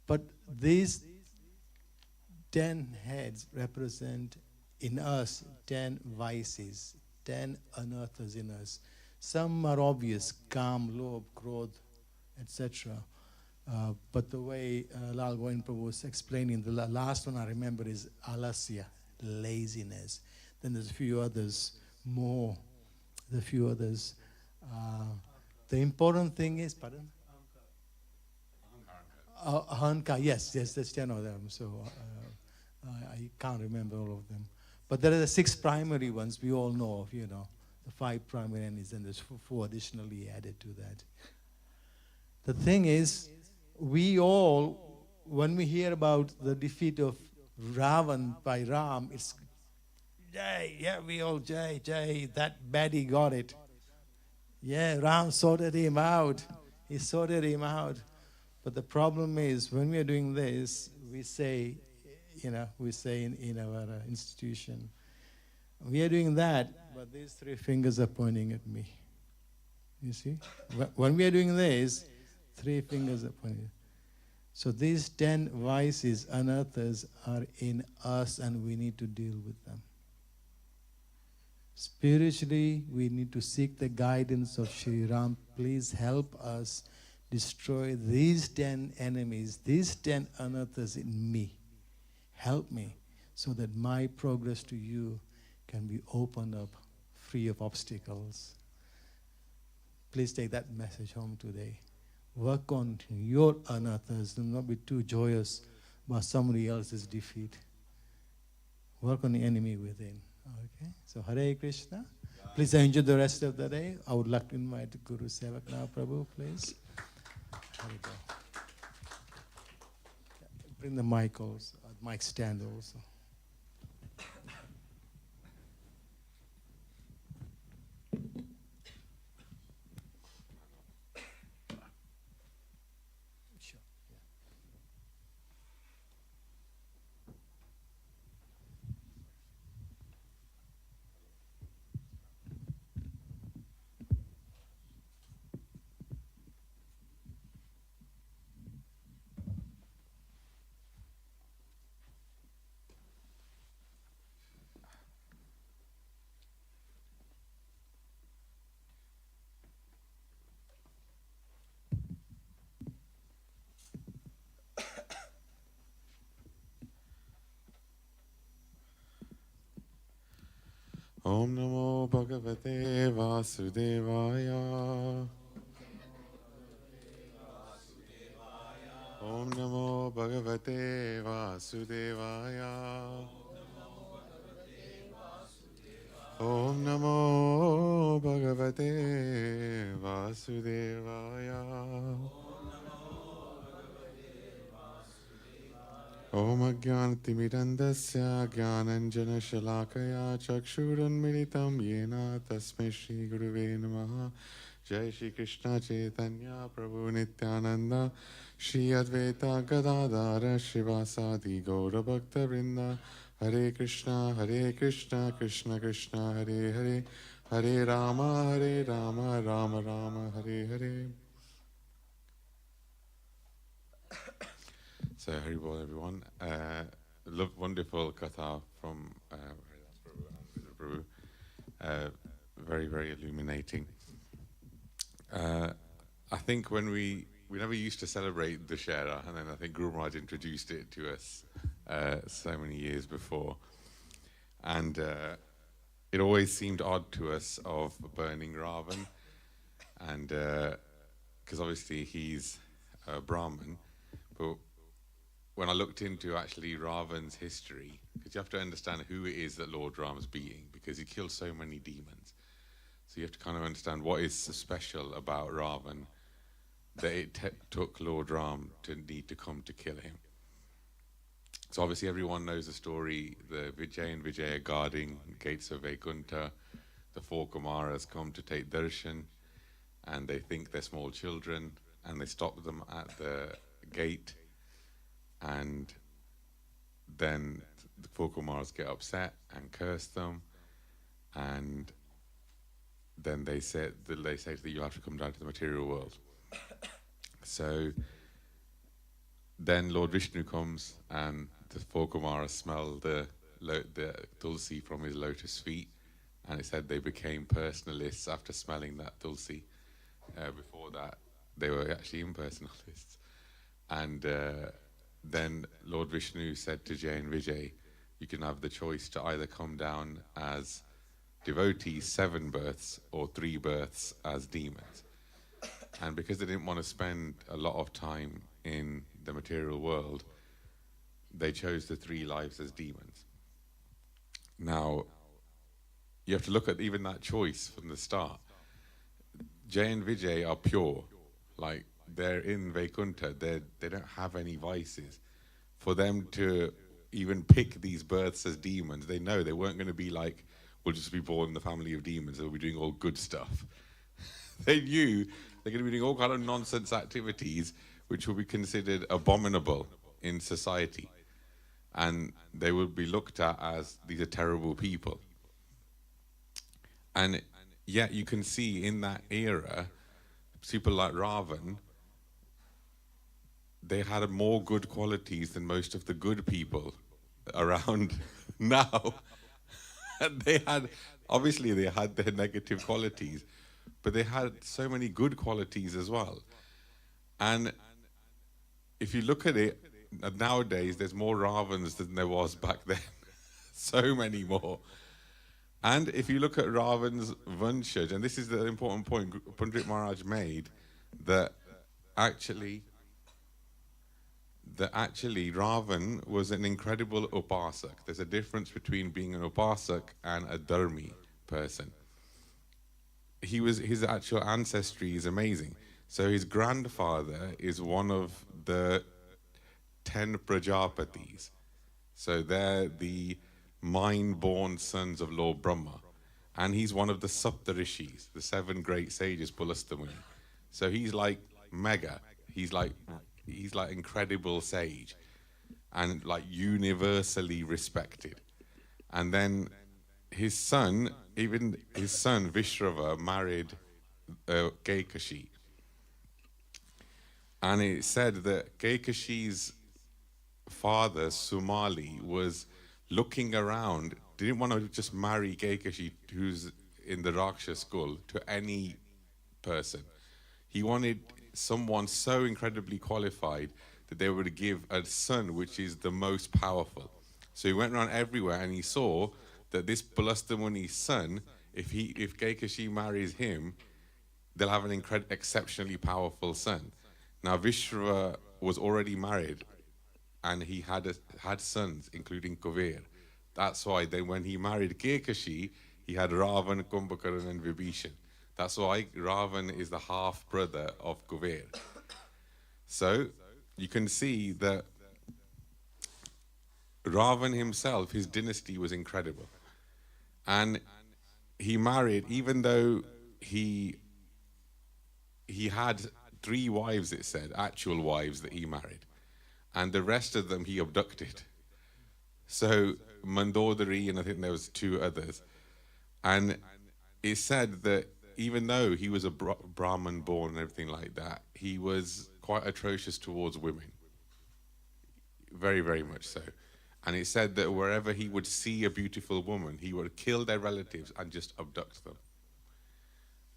But these 10 heads represent in us 10 vices, 10 anarthas in us. Some are obvious, Kam, Lobh, Krodh, etc. But the way Lal Govind Prabhu was explaining, the last one I remember is alasya, laziness. Then there's a few others, more, the few others. The important thing is, pardon? Ahankar, yes, there's 10 of them. So I can't remember all of them. But there are the 6 primary ones we all know of, the 5 primary enemies, and there's 4 additionally added to that. The thing is, we all, when we hear about the defeat of Ravan by Ram, it's Jai, yeah, we all Jai, Jai, that baddie got it. Yeah, Ram sorted him out. He sorted him out. But the problem is, when we are doing this, we say in our institution, we are doing that, but these 3 fingers are pointing at me. You see? When we are doing this, 3 fingers are pointing. So these 10 vices, anarthas, are in us, and we need to deal with them. Spiritually, we need to seek the guidance of Sri Ram. Please help us destroy these 10 enemies, these 10 anarthas in me. Help me so that my progress to you can be opened up, free of obstacles. Please take that message home today. Work on your anarthas. Do not be too joyous about somebody else's defeat. Work on the enemy within. Okay? So Hare Krishna. Please enjoy the rest of the day. I would like to invite Guru Sevak now, Prabhu, please. There we go. Bring the mic also, mic stand also. Sure. Om Namo Bhagavate Vasudevaya. Om Namo Bhagavate Vasudevaya. Om Namo Bhagavate Vasudevaya. Om Ajnanatirmirandasya Jnananjana Shalakaya Chakshurunmilitam Yena Tasmai Shri Guruve Namaha. Jai Shri Krishna Chaitanya Prabhu Nityananda Shri Advaita Gadadara Shivasadi Gaura Bhakta Vrinda. Hare Krishna Krishna Krishna Hare Hare Hare Rama Rama Rama Hare Hare. So, Haribol, everyone. Wonderful katha from Prabhu. Very, very illuminating. I think when we never used to celebrate Dusshera, and then I think Guru Maharaj introduced it to us so many years before. And it always seemed odd to us of burning Ravan. And because obviously he's a Brahmin, but when I looked into actually Ravan's history, because you have to understand who it is that Lord Ram's beating, because he killed so many demons. So you have to kind of understand what is so special about Ravan that it took Lord Ram to need to come to kill him. So obviously everyone knows the story, the Vijay and Vijaya guarding gates of Vaikuntha. The 4 Kumaras come to take darshan, and they think they're small children, and they stop them at the gate. And then the 4 Kumaras get upset and curse them, and then they say that you have to come down to the material world. So then Lord Vishnu comes and the four Kumaras smell the tulsi from his lotus feet, and it said they became personalists after smelling that tulsi. Before that, they were actually impersonalists. And then Lord Vishnu said to Jay and Vijay, you can have the choice to either come down as devotees 7 births or 3 births as demons. And because they didn't want to spend a lot of time in the material world, they chose the 3 lives as demons. Now, you have to look at even that choice from the start. Jay and Vijay are pure, like they're in Vaikuntha, they don't have any vices. For them to even pick these births as demons, they know they weren't going to be like, we'll just be born in the family of demons, they'll be doing all good stuff. They knew they're going to be doing all kind of nonsense activities which will be considered abominable in society. And they will be looked at as these are terrible people. And yet you can see in that era, people like Ravan, they had more good qualities than most of the good people around now. And they had, obviously they had their negative qualities, but they had so many good qualities as well. And if you look at it, nowadays there's more Ravans than there was back then. So many more. And if you look at Ravan's Vanshaj, and this is the important point Pandit Maharaj made, that actually Ravan was an incredible upasak. There's a difference between being an upasak and a dharmi person. His actual ancestry is amazing. So his grandfather is one of the 10 Prajapatis. So they're the mind-born sons of Lord Brahma. And he's one of the Saptarishis, the 7 great sages, Pulastamuni. So he's like mega. He's like incredible sage and like universally respected. And then his son Vishrava married Kaikashi. And it said that Kaikashi's father, Sumali, was looking around, didn't want to just marry Kaikashi, who's in the Raksha school, to any person. He wanted someone so incredibly qualified that they would give a son which is the most powerful. So he went around everywhere and he saw that this Pulastamuni's son, if Kaikashi marries him, they'll have an exceptionally powerful son. Now Vishwa was already married and he had sons, including Kuver. That's why then when he married Kaikashi, he had Ravan, Kumbhakaran and Vibhishan. That's why Ravan is the half-brother of Kuver. So you can see that Ravan himself, his dynasty was incredible. And he married, even though he had 3 wives, it said, actual wives that he married. And the rest of them he abducted. So Mandodari, and I think there was 2 others. And it said that even though he was a Brahmin born and everything like that, he was quite atrocious towards women. Very, very much so. And it said that wherever he would see a beautiful woman, he would kill their relatives and just abduct them.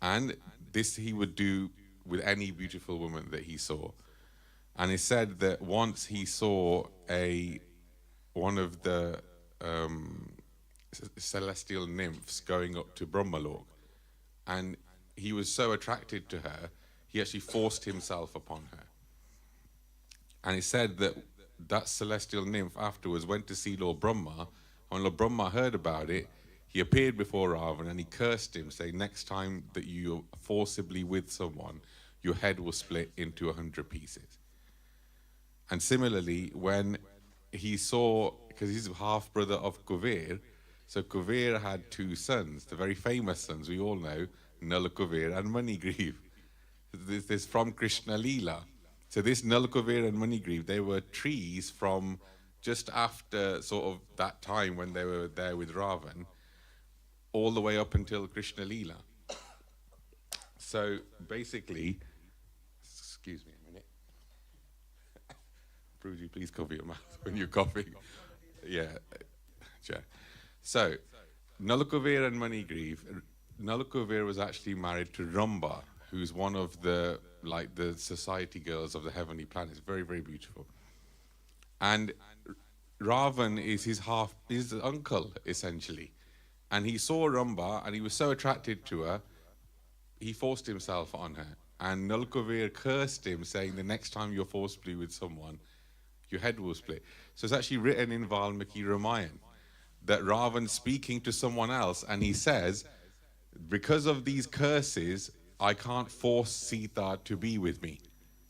And this he would do with any beautiful woman that he saw. And it said that once he saw one of the celestial nymphs going up to Brahmalok, and he was so attracted to her, he actually forced himself upon her. And he said that that celestial nymph afterwards went to see Lord Brahma. When Lord Brahma heard about it, he appeared before Ravan and he cursed him, saying, next time that you're forcibly with someone, your head will split into 100 pieces. And similarly, when he saw, because he's half-brother of Kuver, so Kuver had 2 sons, the very famous sons we all know, Nala Kuver and Manigriv. This is from Krishna Leela. So this Nala Kuver and Manigriv, they were trees from just after sort of that time when they were there with Ravan, all the way up until Krishna Leela. So basically, excuse me a minute. Bruji, please cover your mouth when you're coughing. Yeah. So, Nalukavir and Manigrieve. Nalukavir was actually married to Rumba, who's one of the society girls of the heavenly planets. Very, very beautiful. And Ravan is his uncle, essentially. And he saw Rumba, and he was so attracted to her, he forced himself on her. And Nalukavir cursed him, saying, the next time you're forcibly with someone, your head will split. So it's actually written in Valmiki Ramayana that Ravan speaking to someone else, and he says, because of these curses, I can't force Sita to be with me.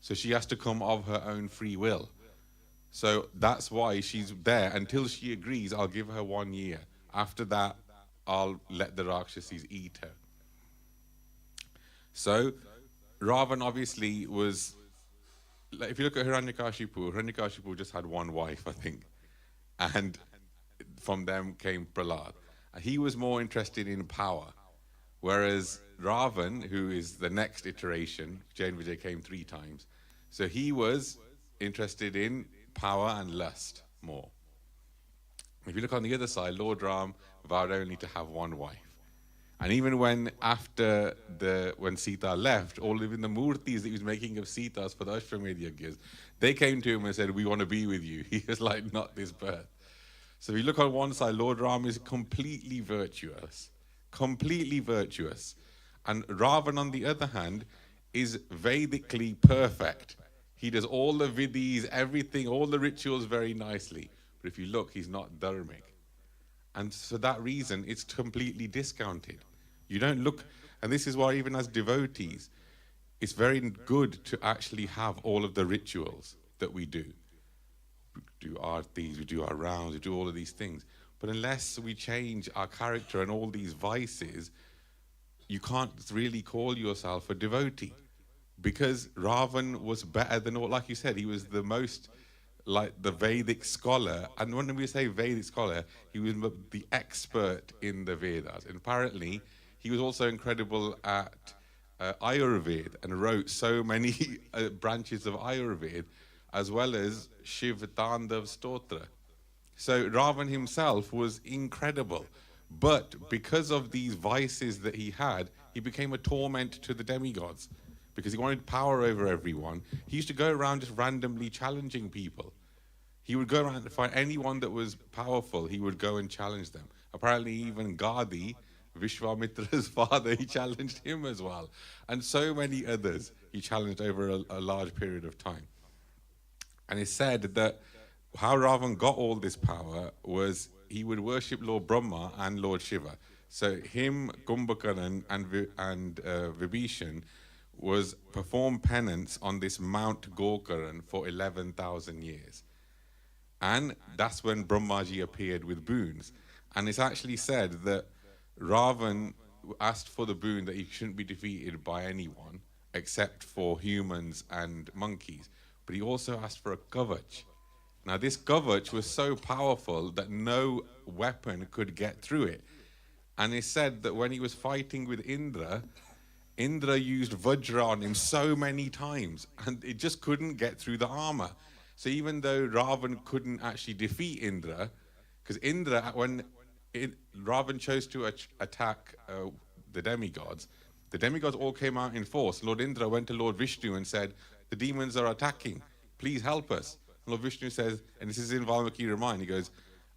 So she has to come of her own free will. So that's why she's there. Until she agrees, I'll give her 1 year. After that, I'll let the Rakshasis eat her. So Ravan obviously was, if you look at Hiranyakashipu just had one wife, I think. And from them came Prahlad. He was more interested in power. Whereas Ravan, who is the next iteration, Jain Vijay came 3 times. So he was interested in power and lust more. If you look on the other side, Lord Ram vowed only to have 1 wife. And even when Sita left, all even the murtis that he was making of Sitas for the Ashwamedh Yajnas, they came to him and said, we want to be with you. He was like, not this birth. So if you look on one side, Lord Ram is completely virtuous. Completely virtuous. And Ravan, on the other hand, is Vedically perfect. He does all the vidhis, everything, all the rituals very nicely. But if you look, he's not dharmic. And for that reason, it's completely discounted. You don't look, and this is why even as devotees, it's very good to actually have all of the rituals that we do. We do our things, we do our rounds, we do all of these things. But unless we change our character and all these vices, you can't really call yourself a devotee. Because Ravan was better than all, like you said, he was the most, like the Vedic scholar. And when we say Vedic scholar, he was the expert in the Vedas. And apparently, he was also incredible at Ayurveda and wrote so many branches of Ayurveda, as well as Shiv Tandav Stotra. So Ravan himself was incredible. But because of these vices that he had, he became a torment to the demigods. Because he wanted power over everyone. He used to go around just randomly challenging people. He would go around to find anyone that was powerful, he would go and challenge them. Apparently even Gadi, Vishwamitra's father, he challenged him as well. And so many others he challenged over a large period of time. And it's said that how Ravan got all this power was he would worship Lord Brahma and Lord Shiva. So him, Kumbhakarna and Vibhishan was perform penance on this Mount Gokaran for 11,000 years. And that's when Brahmaji appeared with boons. And it's actually said that Ravan asked for the boon that he shouldn't be defeated by anyone except for humans and monkeys. But he also asked for a kavach. Now this kavach was so powerful that no weapon could get through it. And it's said that when he was fighting with Indra used Vajra on him so many times, and it just couldn't get through the armor. So even though Ravan couldn't actually defeat Indra, because Indra, when Ravan chose to attack the demigods all came out in force. Lord Indra went to Lord Vishnu and said, the demons are attacking, please help us. And Lord Vishnu says, and this is in Valmiki Ramayana, he goes,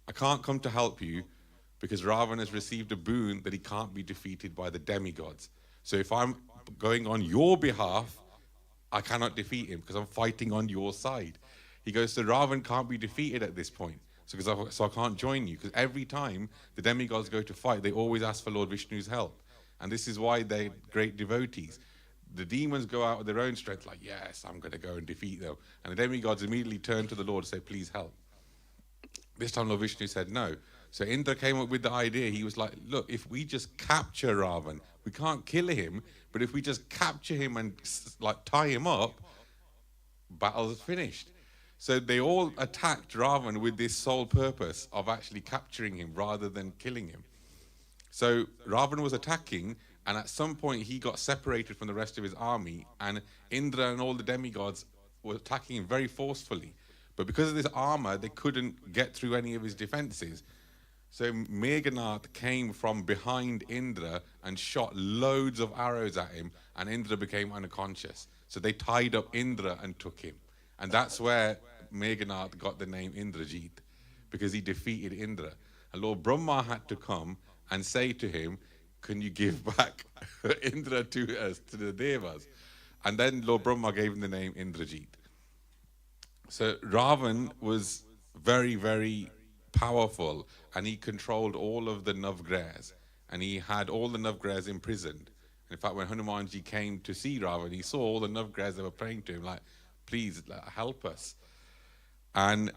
I can't come to help you because Ravan has received a boon that he can't be defeated by the demigods. So if I'm going on your behalf, I cannot defeat him because I'm fighting on your side. He goes, so Ravan can't be defeated at this point. So I can't join you, because every time the demigods go to fight, they always ask for Lord Vishnu's help. And this is why they're great devotees. The demons go out with their own strength, like, yes, I'm going to go and defeat them. And the demigods immediately turn to the Lord and say, please help. This time Lord Vishnu said no. So Indra came up with the idea. He was like, look, if we just capture Ravan, we can't kill him, but if we just capture him and like tie him up, battle's finished. So they all attacked Ravan with this sole purpose of actually capturing him rather than killing him. So Ravan was attacking, and at some point he got separated from the rest of his army, and Indra and all the demigods were attacking him very forcefully. But because of this armor, they couldn't get through any of his defenses. So Meganath came from behind Indra and shot loads of arrows at him, and Indra became unconscious. So they tied up Indra and took him. And that's where Meganath got the name Indrajit, because he defeated Indra. And Lord Brahma had to come and say to him, can you give back Indra to us, to the Devas? And then Lord Brahma gave him the name Indrajit. So Ravan was very, very powerful, and he controlled all of the Navgrahas, and he had all the Navgrahas imprisoned. In fact, when Hanumanji came to see Ravan, he saw all the Navgrahas that were praying to him, like, please help us. And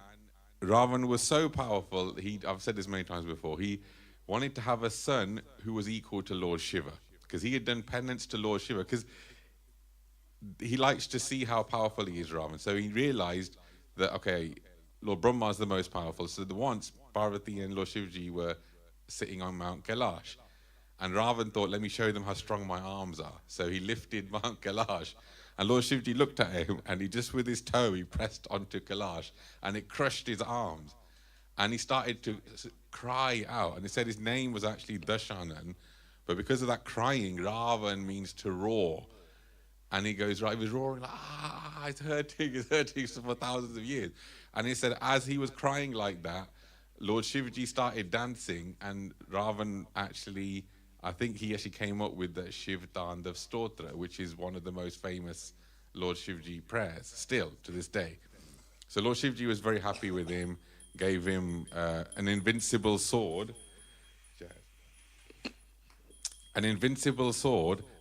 Ravan was so powerful, I've said this many times before, he wanted to have a son who was equal to Lord Shiva, because he had done penance to Lord Shiva, because he likes to see how powerful he is, Ravan. So he realized that, okay, Lord Brahma is the most powerful. So once Parvati and Lord Shivji were sitting on Mount Kailash, and Ravan thought, let me show them how strong my arms are. So he lifted Mount Kailash, and Lord Shivji looked at him, and he just with his toe, he pressed onto Kailash, and it crushed his arms. And he started to cry out, and he said his name was actually Dashanan, but because of that crying, Ravan means to roar. And he goes, right, he was roaring like, it's hurting for thousands of years. And he said, as he was crying like that, Lord Shivji started dancing, and Ravan actually, I think he actually came up with the Shiv Tandav Stotra, which is one of the most famous Lord Shivji prayers, still to this day. So Lord Shivji was very happy with him, gave him an invincible sword,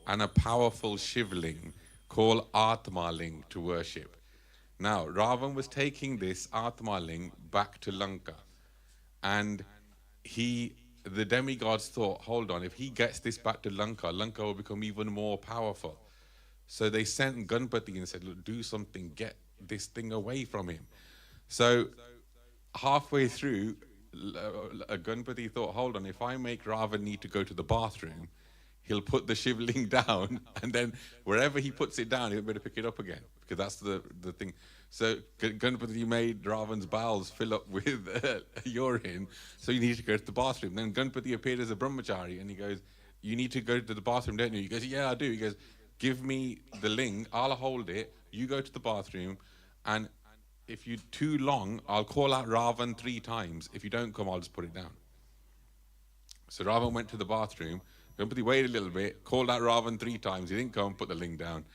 and a powerful Shivling called Atmaling to worship. Now, Ravan was taking this Atmaling back to Lanka, and the demigods thought, hold on, if he gets this back to Lanka, Lanka will become even more powerful. So they sent Ganpati and said, look, do something, get this thing away from him. So halfway through, Ganpati thought, hold on, if I make Ravan need to go to the bathroom, he'll put the Shivling down, and then wherever he puts it down, he'll better pick it up again, because that's the thing. So Ganpati made Ravan's bowels fill up with urine, so you need to go to the bathroom. Then Ganpati appeared as a brahmachari, and he goes, you need to go to the bathroom, don't you? He goes, yeah, I do. He goes, give me the ling, I'll hold it, you go to the bathroom, and if you're too long, I'll call out Ravan 3 times. If you don't come, I'll just put it down. So Ravan went to the bathroom. Ganpati waited a little bit, called out Ravan 3 times. He didn't come, put the ling down.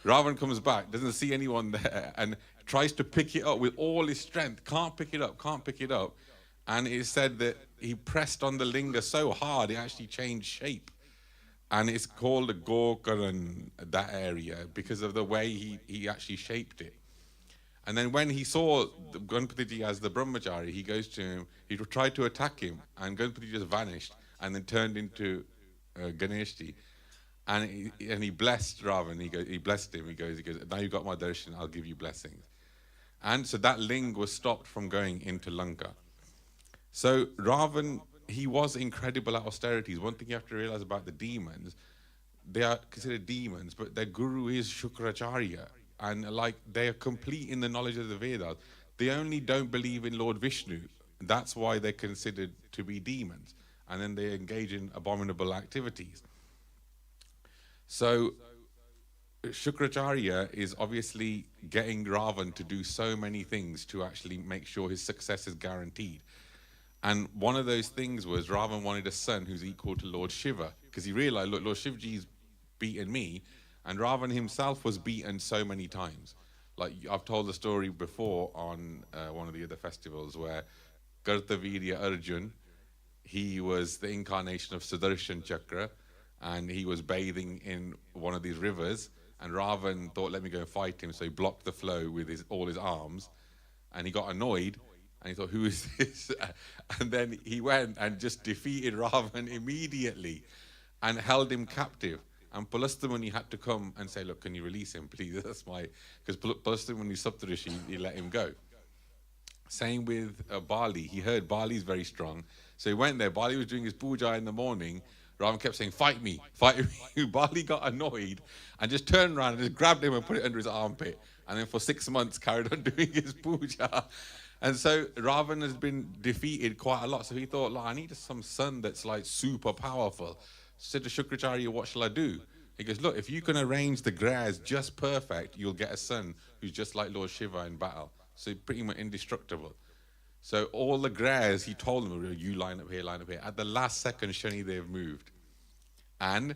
Ravan comes back, doesn't see anyone there, and tries to pick it up with all his strength. Can't pick it up. And it said that he pressed on the linga so hard, it actually changed shape. And it's called a Gokaran, that area, because of the way he actually shaped it. And then when he saw Ganpati as the brahmachari, he goes to him, he tried to attack him, and Ganpati just vanished, and then turned into Ganeshji, and he blessed Ravan. He blessed him. He goes, now you got my darshan, I'll give you blessings. And so that ling was stopped from going into Lanka. So Ravan, he was incredible at austerities. One thing you have to realize about the demons, they are considered demons, but their guru is Shukracharya, and like they are complete in the knowledge of the Vedas. They only don't believe in Lord Vishnu. That's why they're considered to be demons. And then they engage in abominable activities. So Shukracharya is obviously getting Ravan to do so many things to actually make sure his success is guaranteed. And one of those things was Ravan wanted a son who's equal to Lord Shiva, because he realized, look, Lord Shivji's beaten me, and Ravan himself was beaten so many times. Like I've told the story before on one of the other festivals where Kartavirya Arjun, he was the incarnation of Sudarshan Chakra, and he was bathing in one of these rivers, and Ravan thought, let me go and fight him, so he blocked the flow with all his arms, and he got annoyed, and he thought, who is this? And then he went and just defeated Ravan immediately and held him captive. And Pulastamuni had to come and say, look, can you release him, please? That's because Pulastamuni Saptarishi, he let him go. Same with Bali. He heard Bali's very strong. So he went there. Bali was doing his puja in the morning. Ravan kept saying, fight me, fight me. Bali got annoyed and just turned around and just grabbed him and put it under his armpit. And then for 6 months carried on doing his puja. And so Ravan has been defeated quite a lot. So he thought, like, I need some son that's like super powerful. Said to Shukracharya, what shall I do? He goes, look, if you can arrange the grahs just perfect, you'll get a son who's just like Lord Shiva in battle. So pretty much indestructible. So all the grahs, he told them, you line up here, line up here. At the last second, Shani, they've moved. And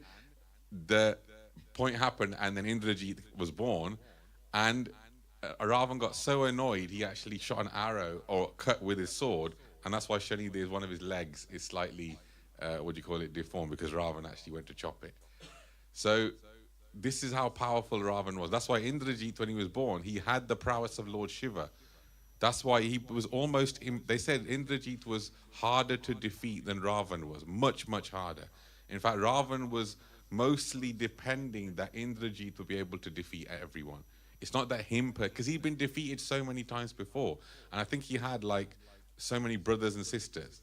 the point happened, and then Indrajit was born, and Ravan got so annoyed, he actually shot an arrow or cut with his sword, and that's why Shani, there's one of his legs is slightly, deformed, because Ravan actually went to chop it. So this is how powerful Ravan was. That's why Indrajit, when he was born, he had the prowess of Lord Shiva. That's why he was almost, they said Indrajit was harder to defeat than Ravan was, much, much harder. In fact, Ravan was mostly depending that Indrajit would be able to defeat everyone. It's not that him, because he'd been defeated so many times before. And I think he had like so many brothers and sisters.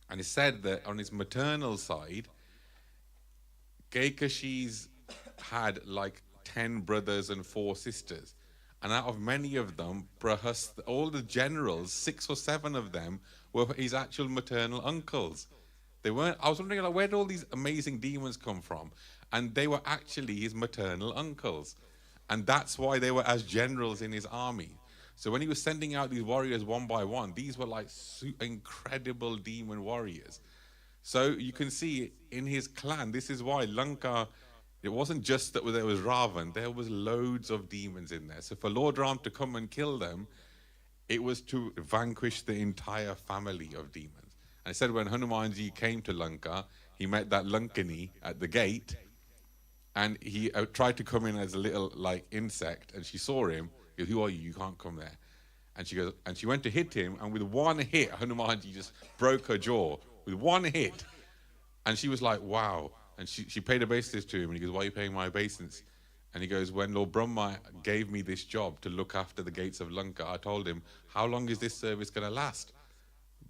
And it's said that on his maternal side, Kaikashi's had like 10 brothers and 4 sisters. And out of many of them, all the generals, 6 or 7 of them were his actual maternal uncles. They weren't, I was wondering, like, where did all these amazing demons come from? And they were actually his maternal uncles. And that's why they were as generals in his army. So when he was sending out these warriors one by one, these were like incredible demon warriors. So you can see in his clan, this is why Lanka, it wasn't just that there was Ravan, there was loads of demons in there. So for Lord Ram to come and kill them, it was to vanquish the entire family of demons. And it said when Hanumanji came to Lanka, he met that Lankani at the gate, and he tried to come in as a little like insect, and she saw him. He goes, who are you? You can't come there. And she goes, and she went to hit him, and with one hit, Hanumanji just broke her jaw with one hit. And she was like, wow. And she paid obeisance to him, and he goes, why are you paying my obeisance? And he goes, when Lord Brahma gave me this job to look after the gates of Lanka, I told him, how long is this service going to last?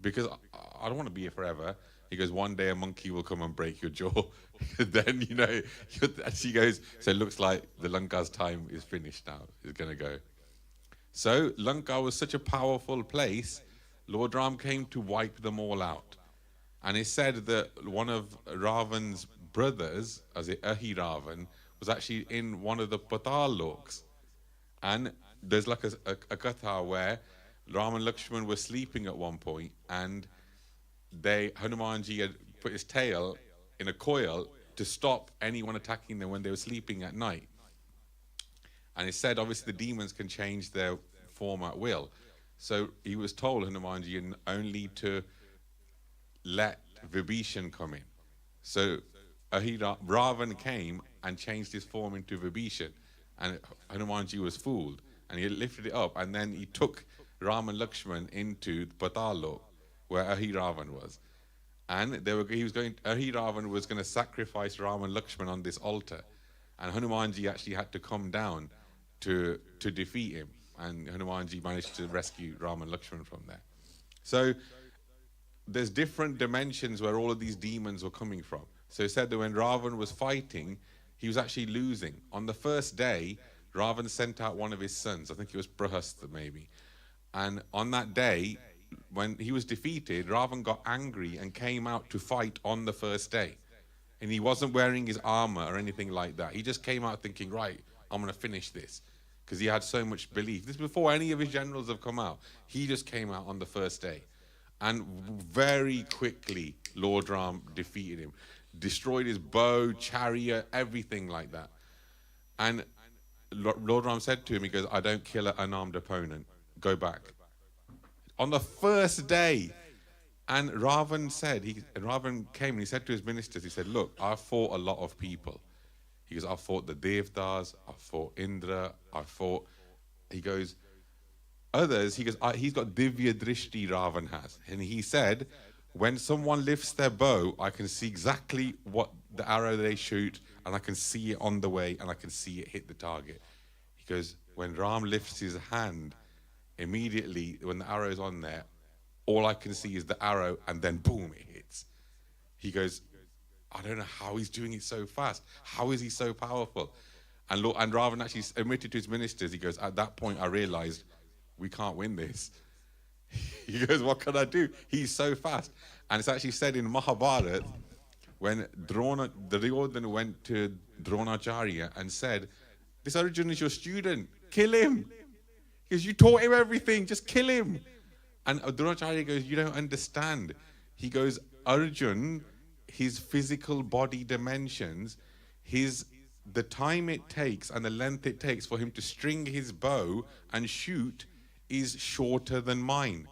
Because I don't want to be here forever. He goes, one day a monkey will come and break your jaw. Then, and she goes, so it looks like the Lanka's time is finished now. It's going to go. So Lanka was such a powerful place, Lord Ram came to wipe them all out. And it said that one of Ravan's brothers, as it Ahiravan, was actually in one of the Patal Loks. And there's like a katha where Ram and Lakshman were sleeping at one point, and Hanumanji had put his tail in a coil to stop anyone attacking them when they were sleeping at night. And it said, obviously, the demons can change their form at will. So he was told, Hanumanji, only to let Vibhishan come in. So Ravan came and changed his form into Vibhishan, and Hanumanji was fooled, and he lifted it up, and then he took Ram and Lakshman into Patal where Ahiravan was. And Ahiravan was going to sacrifice Ram and Lakshman on this altar, and Hanumanji actually had to come down to defeat him, and Hanumanji managed to rescue Ram and Lakshman from there. So there's different dimensions where all of these demons were coming from. So it said that when Ravan was fighting, he was actually losing. On the first day, Ravan sent out one of his sons, I think it was Prahasta maybe. And on that day, when he was defeated, Ravan got angry and came out to fight on the first day. And he wasn't wearing his armor or anything like that. He just came out thinking, right, I'm going to finish this. Because he had so much belief. This is before any of his generals have come out. He just came out on the first day. And very quickly, Lord Ram defeated him. Destroyed his bow, chariot, everything like that. And Lord Ram said to him, he goes, I don't kill an unarmed opponent. Go back. On the first day. And Ravan came and he said to his ministers, he said, look, I've fought a lot of people. He goes, I've fought the Devtas, I've fought Indra, he goes, others, he goes, he's got Divya Drishti, Ravan has. And he said, when someone lifts their bow, I can see exactly what the arrow they shoot, and I can see it on the way, and I can see it hit the target. He goes, when Ram lifts his hand, immediately when the arrow is on there, all I can see is the arrow, and then boom, it hits. He goes, I don't know how he's doing it so fast. How is he so powerful? And Ravan actually admitted to his ministers, he goes, at that point I realized we can't win this. He goes, what can I do? He's so fast. And it's actually said in Mahabharata, when Duryodhana went to Dronacharya and said, this Arjun is your student, kill him. He goes, you taught him everything, just kill him. And Dronacharya goes, you don't understand. He goes, Arjun, his physical body dimensions, the time it takes and the length it takes for him to string his bow and shoot is shorter than mine.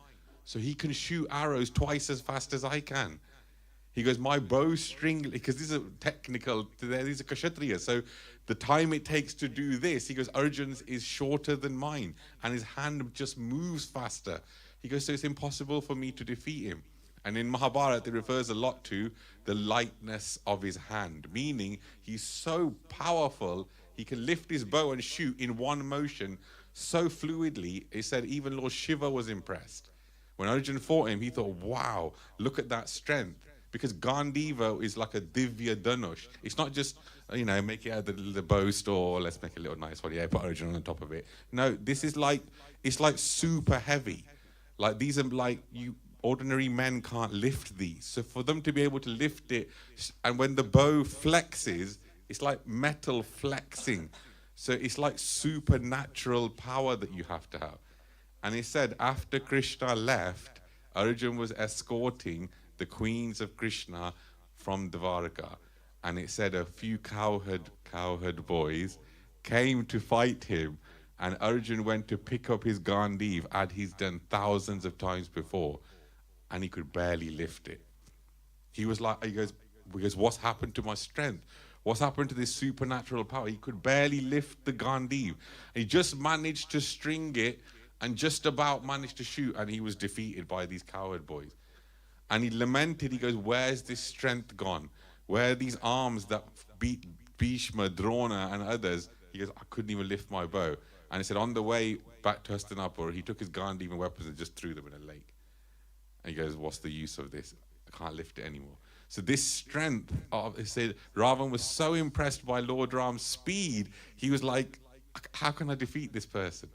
So he can shoot arrows twice as fast as I can. He goes, my bow string, because these are technical, these are Kshatriyas, so the time it takes to do this, he goes, Arjun's is shorter than mine, and his hand just moves faster. He goes, so it's impossible for me to defeat him. And in Mahabharata, it refers a lot to the lightness of his hand, meaning he's so powerful, he can lift his bow and shoot in one motion so fluidly. It said even Lord Shiva was impressed. When Arjun fought him, he thought, wow, look at that strength. Because Gandiva is like a Divya Dhanush. It's not just, make it out of the bow store, let's make a little nice one, put Arjun on the top of it. No, this is like, it's like super heavy. Like these are like, ordinary men can't lift these. So for them to be able to lift it, and when the bow flexes, it's like metal flexing. So it's like supernatural power that you have to have. And he said after Krishna left, Arjun was escorting the queens of Krishna from Dwarka. And it said a few cowherd boys came to fight him. And Arjun went to pick up his Gandiv, as he's done thousands of times before. And he could barely lift it. He was like, he goes, what's happened to my strength? What's happened to this supernatural power? He could barely lift the Gandiv. He just managed to string it and just about managed to shoot, and he was defeated by these cowherd boys. And he lamented, he goes, where's this strength gone? Where are these arms that beat Bhishma, Drona, and others? He goes, I couldn't even lift my bow. And he said, on the way back to Hastinapur, he took his Gandiv and weapons and just threw them in a lake. And he goes, what's the use of this? I can't lift it anymore. So this strength, he said, Ravan was so impressed by Lord Ram's speed, he was like, how can I defeat this person?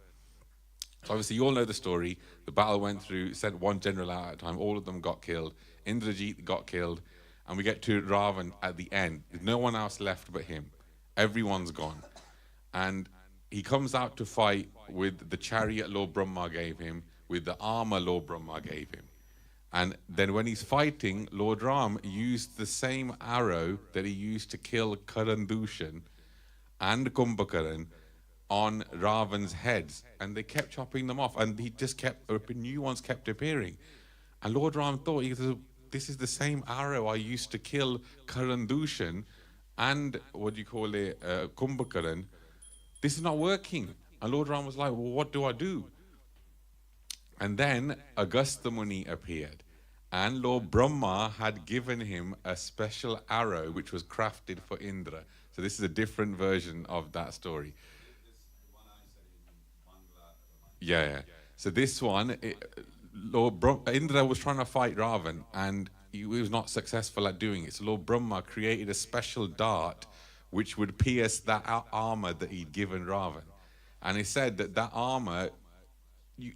So obviously you all know the story. The battle went through, sent one general out at a time, all of them got killed. Indrajit got killed, and we get to Ravan at the end. There's no one else left but him. Everyone's gone. And he comes out to fight with the chariot Lord Brahma gave him, with the armor Lord Brahma gave him. And then when he's fighting, Lord Ram used the same arrow that he used to kill Karandushan and Kumbhakaran on Ravan's heads, and they kept chopping them off, and he just kept, new ones kept appearing. And Lord Ram thought, this is the same arrow I used to kill Karandushan and, Kumbhakaran. This is not working. And Lord Ram was like, well, what do I do? And then Agastya Muni appeared, and Lord Brahma had given him a special arrow which was crafted for Indra. So this is a different version of that story. Yeah. So this one, Indra was trying to fight Ravan, and he was not successful at doing it. So Lord Brahma created a special dart which would pierce that armor that he'd given Ravan. And he said that armor,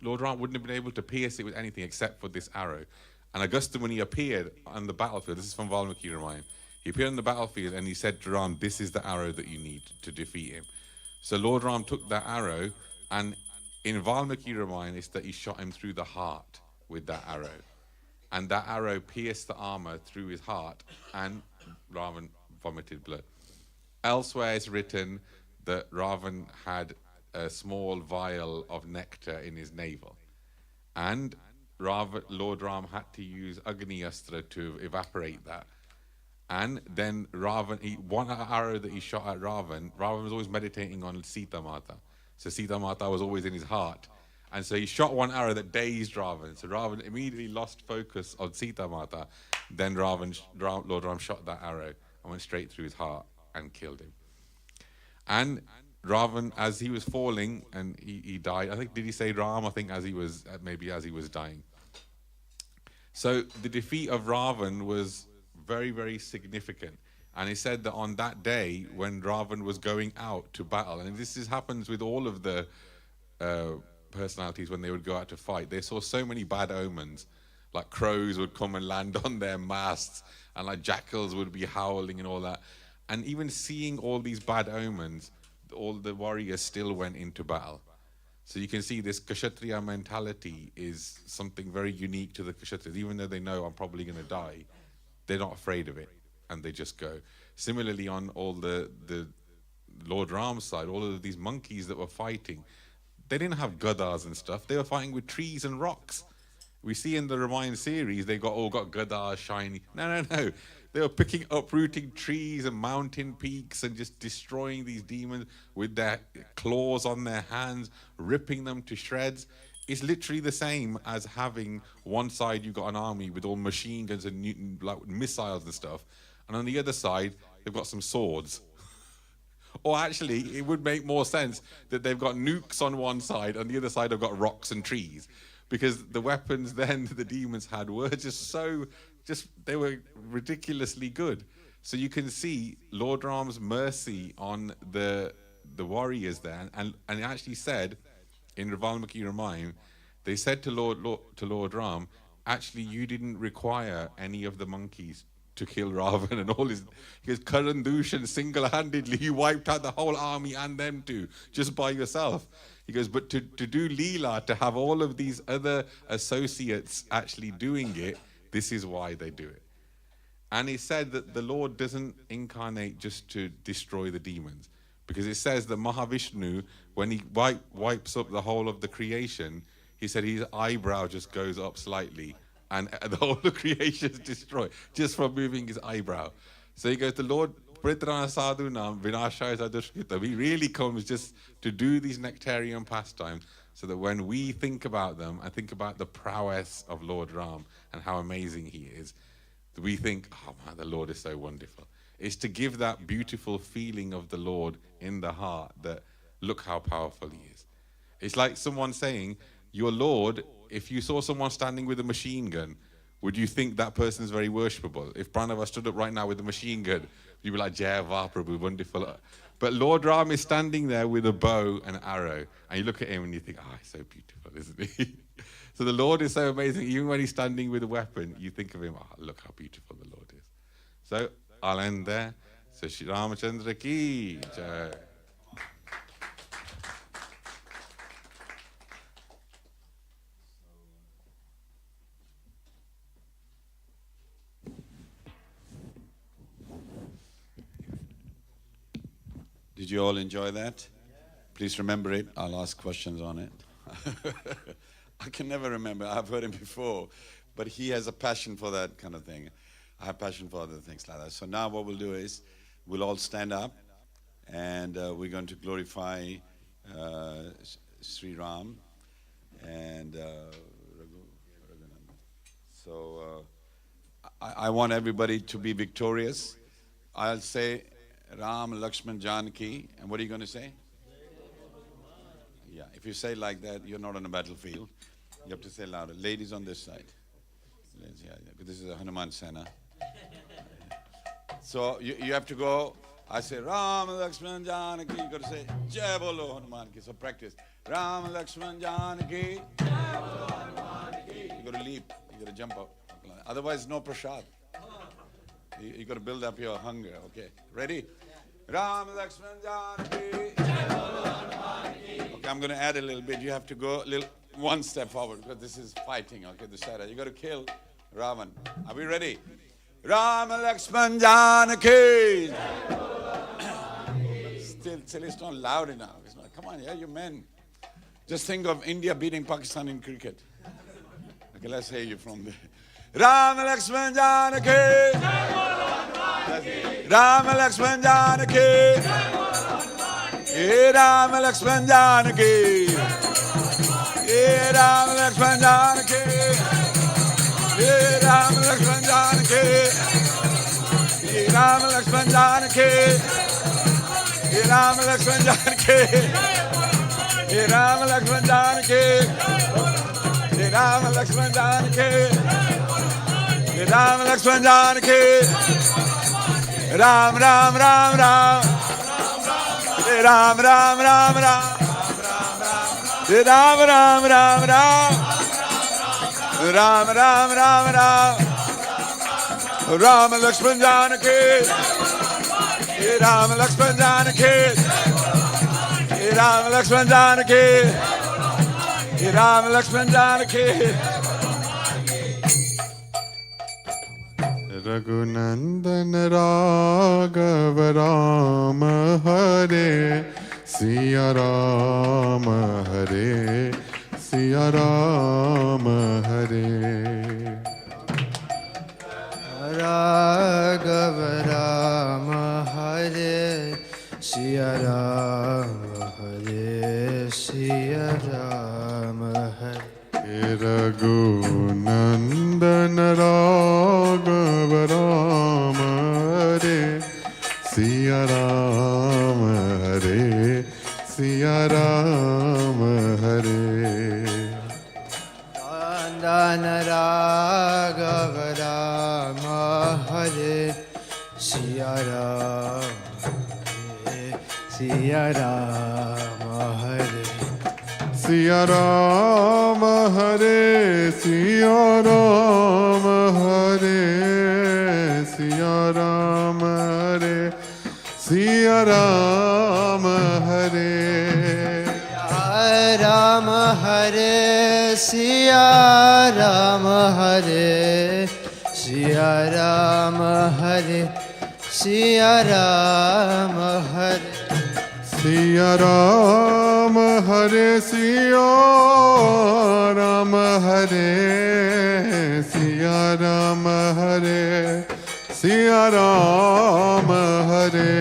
Lord Ram wouldn't have been able to pierce it with anything except for this arrow. And Agastya, when he appeared on the battlefield, this is from Valmiki Ramayana, he appeared on the battlefield and he said to Ram, this is the arrow that you need to defeat him. So Lord Ram took that arrow, and in Valmiki Ramayana, it's that he shot him through the heart with that arrow. And that arrow pierced the armor through his heart, and Ravan vomited blood. Elsewhere it's written that Ravan had a small vial of nectar in his navel. And Lord Ram had to use Agni Astra to evaporate that. And then one arrow that he shot at Ravan was always meditating on Sita Mata. So Sita Mata was always in his heart. And so he shot one arrow that dazed Ravan. So Ravan immediately lost focus on Sita Mata. Then Lord Ram shot that arrow and went straight through his heart and killed him. And Ravan, as he was falling and he died, I think, did he say Ram? I think maybe as he was dying. So the defeat of Ravan was very, very significant. And he said that on that day, when Ravan was going out to battle, and happens with all of the personalities when they would go out to fight, they saw so many bad omens, like crows would come and land on their masts, and like jackals would be howling and all that. And even seeing all these bad omens, all the warriors still went into battle. So you can see this Kshatriya mentality is something very unique to the Kshatriyas. Even though they know I'm probably going to die, they're not afraid of it, and they just go. Similarly, on all the Lord Ram's side, all of these monkeys that were fighting, they didn't have gadas and stuff. They were fighting with trees and rocks. We see in the Ramayana series, they all got gadas, shiny. No. They were uprooting trees and mountain peaks and just destroying these demons with their claws on their hands, ripping them to shreds. It's literally the same as having one side you've got an army with all machine guns and like missiles and stuff, and on the other side they've got some swords. Or actually, it would make more sense that they've got nukes on one side, on the other side they've got rocks and trees, because the weapons then the demons had were they were ridiculously good. So you can see Lord Ram's mercy on the warriors there, and it actually said in Valmiki Ramayana, they said to Lord Ram, actually you didn't require any of the monkeys to kill Ravan and all his. He goes, Karan Dushan single-handedly, you wiped out the whole army and them too, just by yourself. He goes, but to do Leela, to have all of these other associates actually doing it, this is why they do it. And he said that the Lord doesn't incarnate just to destroy the demons, because it says that Mahavishnu, when he wipes up the whole of the creation, he said his eyebrow just goes up slightly and the whole of creation is destroyed just from moving his eyebrow. So he goes, the Lord, Pritrana Sadhunam Vinashaya Sadushkitam, he really comes just to do these nectarian pastimes, so that when we think about them and think about the prowess of Lord Ram and how amazing he is, we think, oh man, the Lord is so wonderful. It's to give that beautiful feeling of the Lord in the heart that, look how powerful he is. It's like someone saying, your Lord, if you saw someone standing with a machine gun, would you think that person's very worshipable? If Pranava stood up right now with a machine gun, you'd be like, Jai Va Prabhu, wonderful. But Lord Ram is standing there with a bow and arrow, and you look at him and you think, oh, he's so beautiful, isn't he? So the Lord is so amazing. Even when he's standing with a weapon, you think of him, oh, look how beautiful the Lord is. So I'll end there. So Shri Ramachandra ki jai. Did you all enjoy that? Please remember it. I'll ask questions on it. I can never remember. I've heard him before. But he has a passion for that kind of thing. I have passion for other things like that. So now what we'll do is we'll all stand up and we're going to glorify Sri Ram and Raghunath. So I want everybody to be victorious. I'll say Ram, Lakshman, Janaki, and what are you going to say? Yeah, if you say like that, you're not on a battlefield. You have to say louder. Ladies on this side. Yeah, this is a Hanuman Sena. So you have to go. I say Ram, Lakshman, Janaki. You got to say Jai Bolo Hanuman Ki. So practice. Ram, Lakshman, Janaki. Jai Bolo Hanuman Ki. You got to leap. You got to jump up. Otherwise, no prasad. You got to build up your hunger. Okay, ready? Ram, Lakshman, Janaki. Okay, I'm going to add a little bit. You have to go one step forward because this is fighting. Okay, Dusshera. You got to kill Ravan. Are we ready? Ram, Lakshman, Janaki. Still, it's not loud enough. It's not. Come on, yeah, you men. Just think of India beating Pakistan in cricket. Okay, let's hear you from there. Ram, Lakshman, Janaki. Ram, Lakshman, Janaki. Ram, Lakshman, Janaki. Ram, Lakshman, Janaki. Ram, Lakshman, Janaki. Ram, Lakshman, Janaki. Ram, Lakshman, Janaki. Ram, Lakshman, Janaki. Ram, Lakshman, Janaki. Ram, Lakshman, Janaki. Ram Ram Ram Ram Ram Ram Ram Ram Ram Ram Ram Ram Ram Ram Ram Ram Ram Lakshman Janaki Ram Lakshman Janaki Ram Lakshman Janaki Ram Lakshman Janaki Raghunandan Raghav Ram हरे सिया राम हरे सिया राम हरे राघव राम हरे सिया राम हरे सिया राम हरे रघुनंदन राघव राम हरे सिया राम हरे सिया राम हरे नंदन राघव राम हरे सिया राम हरे सिया राम हरे सिया राम हरे सिया राम हरे सिया राम हरे सिया राम हरे राम हरे सिया राम हरे सिया राम हरे सिया राम हरे सिया राम हरे सिया राम हरे सिया राम हरे सिया राम हरे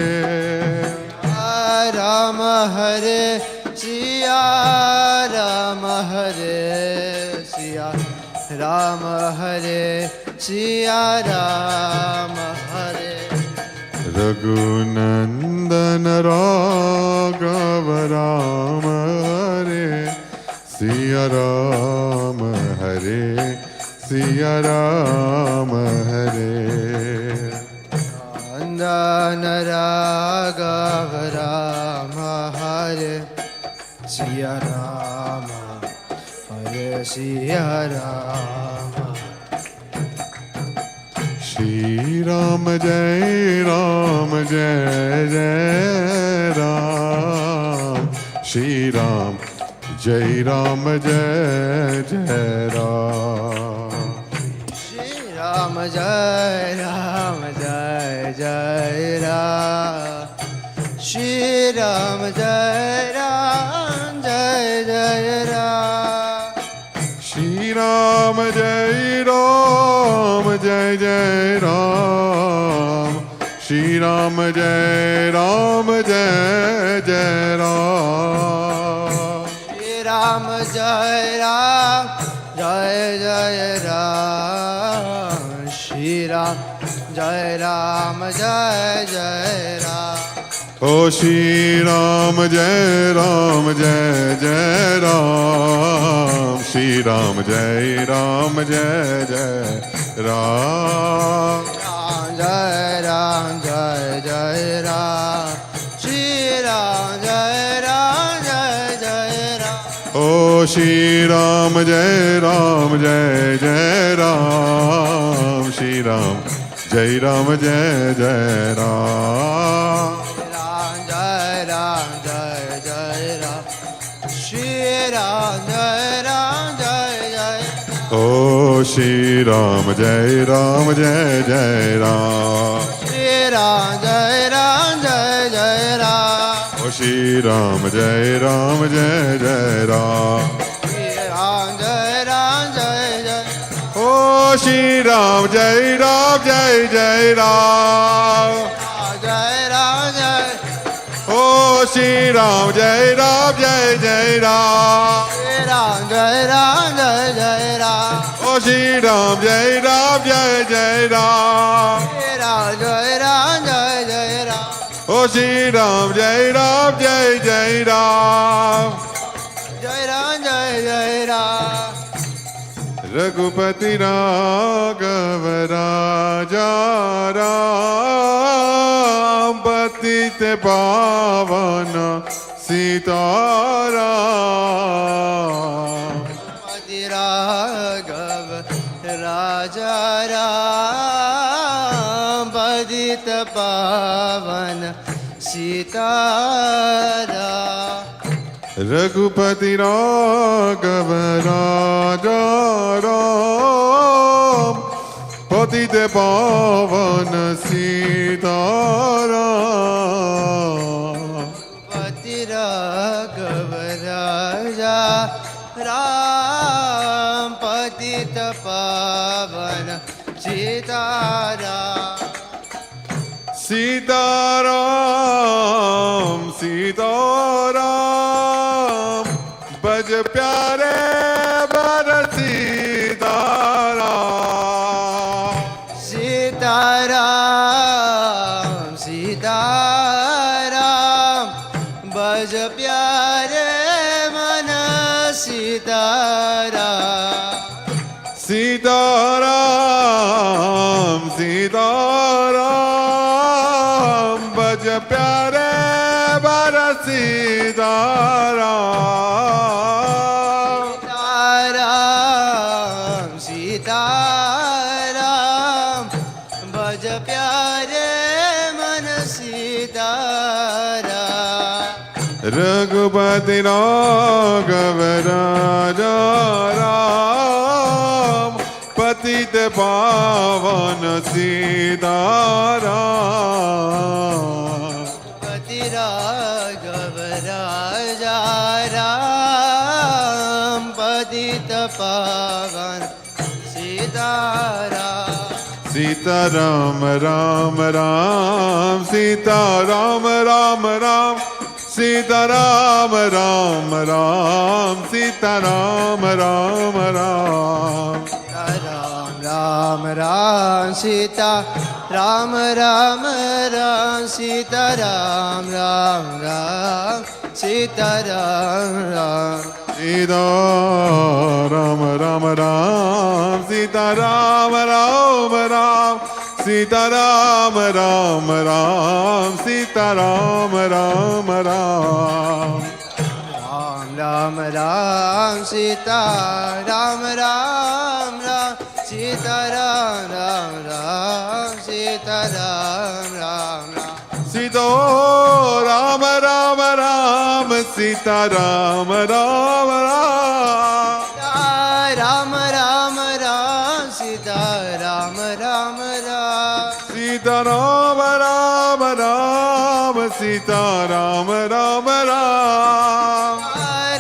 राम हरे सिया राम हरे सिया राम हरे सिया राम हरे रघुनंदन राघव राम हरे सिया राम हरे सिया राम हरे नंदन राघव राम हरे सिया राम हरे सिया राम श्री राम जय जय राम श्री राम जय जय राम श्री राम जय जय राम श्री राम जय जय राम श्री राम जय जय राम श्री राम जय जय राम श्री राम जय जय राम श्री राम जय जय राम ओ श्री राम जय जय राम श्री राम जय जय राम जय जय राम श्री राम जय जय राम ओ श्री राम जय जय राम श्री राम जय जय राम जय राम श्री राम जय जय ओ श्री राम जय जय राम श्री राम जय जय राम ओ श्री राम जय जय राम श्री राम जय जय ओ श्री राम जय जय राम जय राम जय ओ श्री राम जय जय राम श्री राम जय जय राम ओ श्री राम जय जय राम श्री राम जय जय राम ओ श्री राम जय जय राम जय राम रघुपति राघव राजा राम पतित पावन सीताराम पति राघव राजा राम पतित पावन सीताराम रघुपति राघव राजा राम पतित पावन सीताराम पति राघव राजा राम पतित पावन सीताराम सीताराम सीताराम बज प्यारे बर सीताराम सीताराम सीताराम बज प्यारे मन सीताराम सीताराम सीताराम बज प्यारे बर सीताराम सीताराम सीताराम भज प्यारे मन सीताराम रघुपति राघव राजा राम पतित पावन सीताराम पति राघव राजा राम पतित पावन सीताराम सीताराम राम राम सीताराम राम राम सीताराम राम राम सीताराम राम राम राम राम राम सीता राम राम राम सीता राम राम राम सीता राम राम सीता राम राम राम सीता राम राम राम सीता राम राम राम सीता राम राम राम राम राम राम सीता राम राम राम सीता राम राम राम सीता राम राम राम सीतो राम राम राम सीता राम राम राम राम राम राम सीता राम राम राम सीता राम राम राम सीता राम राम राम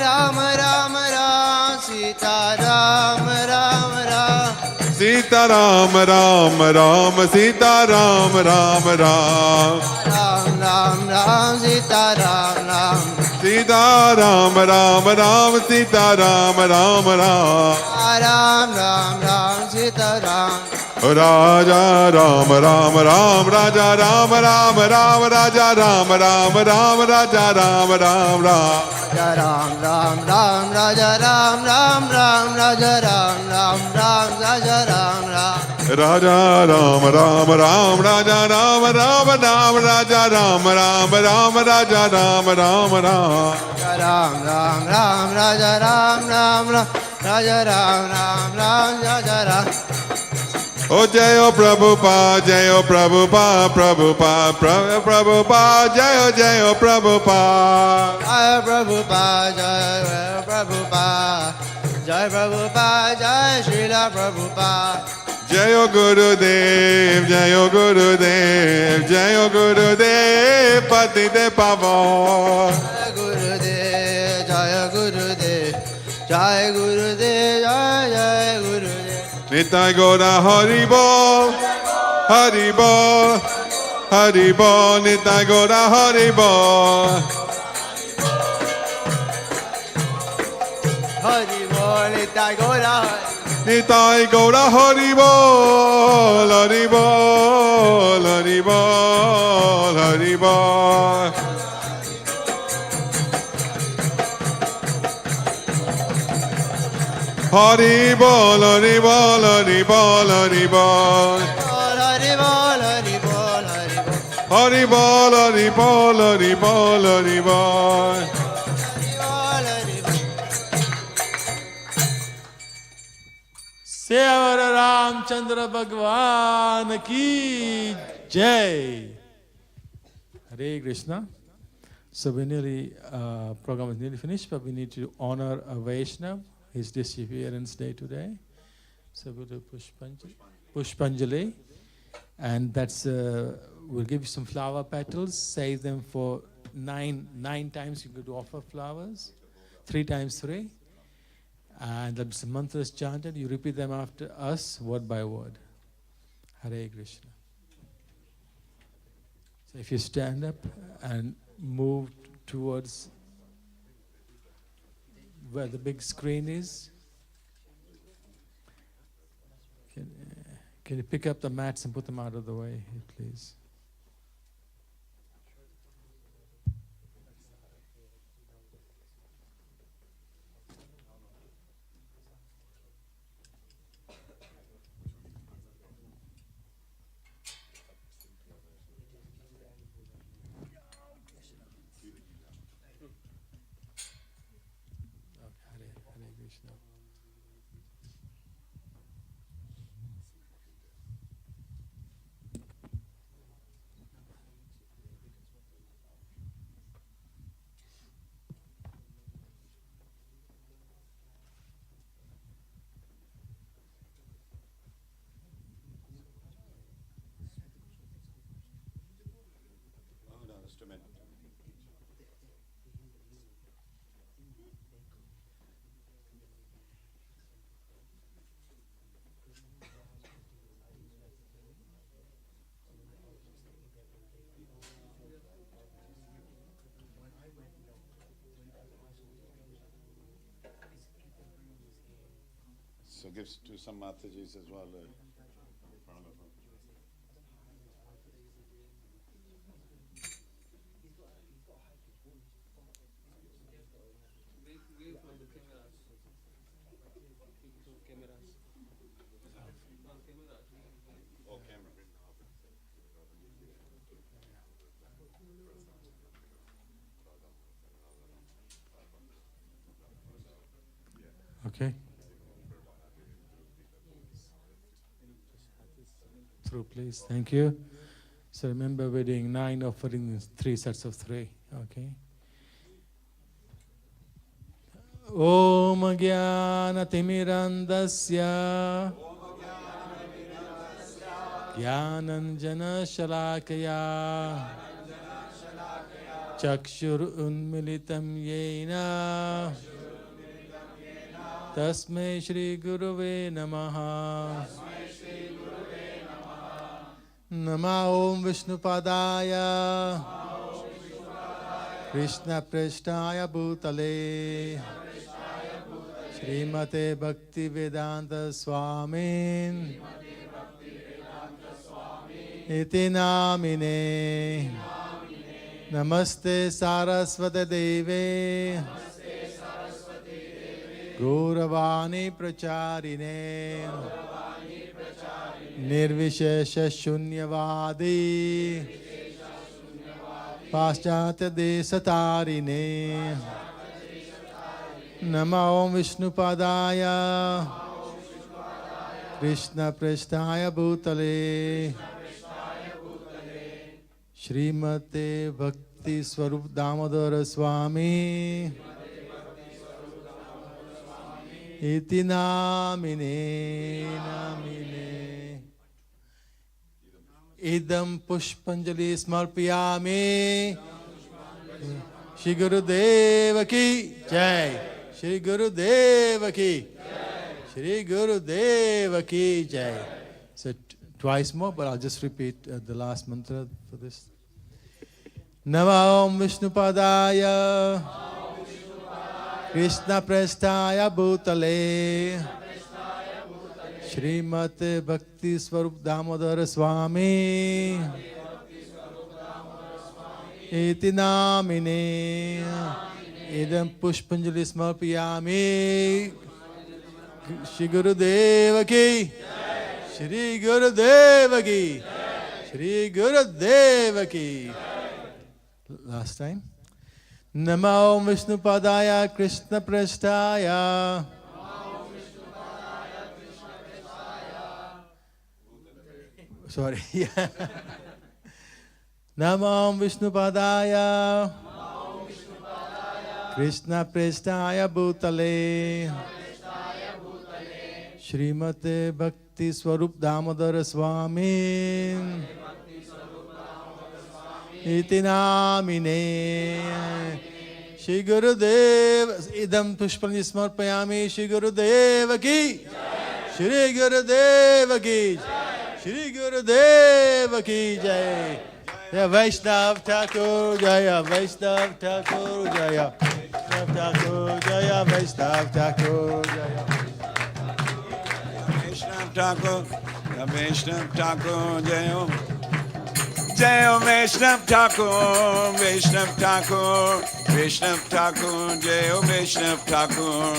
राम राम राम सीता राम राम राम सीता राम राम राम सीता राम राम राम राम राम राम सीता राम राम सीता राम राम राम सीता राम राम राम राम राम राम सीता राम राजा राम राम राम राजा राम राम राम राजा राम राम राम राजा राम राम राम राम राम राम राजा राम राम राम राजा राम राम राम राजा राम राम राजा राम राम राम राजा राम राम राम राजा राम राम राम राजा राम राम राम राम राम राम राजा राम राम राम राजा राम राम राम राजा राम ओ जय हो प्रभुपाद जय हो प्रभुपाद प्रभुपाद प्रभुपाद जय हो प्रभुपाद जय प्रभुपाद जय प्रभुपाद जय प्रभुपाद जय श्रीला प्रभुपाद जय हो गुरुदेव जय हो गुरुदेव जय हो गुरुदेव पतित पावन जय गुरुदेव जय गुरुदेव जय गुरुदेव जय जय गुरुदेव निताय गौरा हरि बोल हरि बोल हरि बोल निताय गौरा हरि बोल हरि बोल निताय गौरा निताय गौरा हरि बोल हरि बोल हरि बोल हरि बोल हरि बोल हरि बोल हरि बोल हरि बोल हरि बोल हरि बोल हरि बोल Hari Hari Bol, Hari Bol, Hari Bol, Hari Bol. Sevar Ramchandra Bhagwan ki Jai. Hare Krishna. So we nearly, program is nearly finished, but we need to honor a Vaishnav, his disappearance day today. So we'll do Pushpanjali. And that's, we'll give you some flower petals, save them for nine times you could offer flowers, 3 times 3. And there'll be some mantras chanted. You repeat them after us, word by word. Hare Krishna. So if you stand up and move towards where the big screen is, can you pick up the mats and put them out of the way, please? So gives to some Matajis as well. Okay. Through, please. Thank you. So remember, we're doing 9 offerings, 3 sets of 3. Okay. Om Jnana Timirandasya Jnananjana Shalakaya Chakshur Unmilitam Yena Tasmai Shri Guruve Namaha Nama Om Vishnupadaya Krishna Preshtaya Bhutale Srimate Bhakti Vedanta Swamin Iti Namine Namaste Saraswati Deve Gauravani Pracharine Nirvishesha Shunyavadi Paschatya Desatarine Nama Om Vishnupadaya Krishna Preshtaya Bhutale Srimate Bhakti Swarup Damodara Swami Iti Namine Idam Pushpanjali Smarpiyami Shri Gurudeva ki Jai Shri Gurudeva ki Shri Gurudeva ki Jai. So twice more, but I'll just repeat the last mantra for this. Nama Om Vishnupadaya Krishna Prestaya Bhutale Srimate Bhakti Swarup Damodara Swami Iti Namine Idam Pushpanjali Smarpiyami Shri Gurudeva ki Shri Gurudeva ki Shri Gurudev ki. Last time. Namo Vishnu Padaya Krishna Prasthaya. Sorry. Namo Vishnu Padaya Krishna Prasthaya Bhutale Srimate Bhakti Swarup Damodara Swami Iti Namine Shri Gurudev Idam Pushpani Smarpayami Shri Gurudev ki Shri Gurudev ki Shri Gurudev ki Jai Jai Vaishnav Thakur Jaya Vaishnav Thakur Jaya Vaishnav Thakur Jaya Vaishnav Thakur Jaya Vaishnav Thakur, Vaishnav Thakur, Jayo. Jayo Vaishnav Thakur, Vaishnav Thakur, Vaishnav Thakur, Jayo Vaishnav Thakur.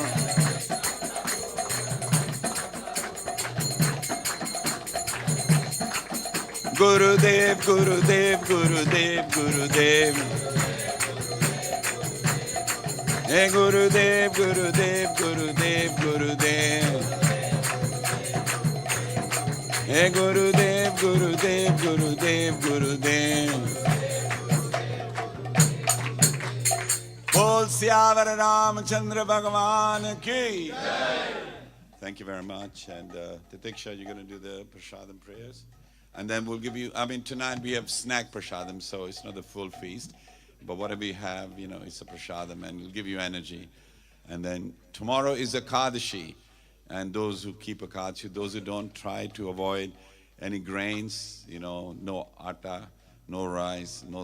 Gurudev, Gurudev, Gurudev, Gurudev. Hey Gurudev, Gurudev, Gurudev, Gurudev. Hey Gurudev, Gurudev, Gurudev, Gurudev. Bol Syavar Ramachandra Bhagavan ki. Thank you very much. And Titiksha, you're going to do the prasadam prayers. And then we'll give you, tonight we have snack prasadam, so it's not the full feast. But whatever we have, it's a prasadam and it'll give you energy. And then tomorrow is Ekadashi. And those who keep Ekadashi, those who don't, try to avoid any grains, no atta, no rice, no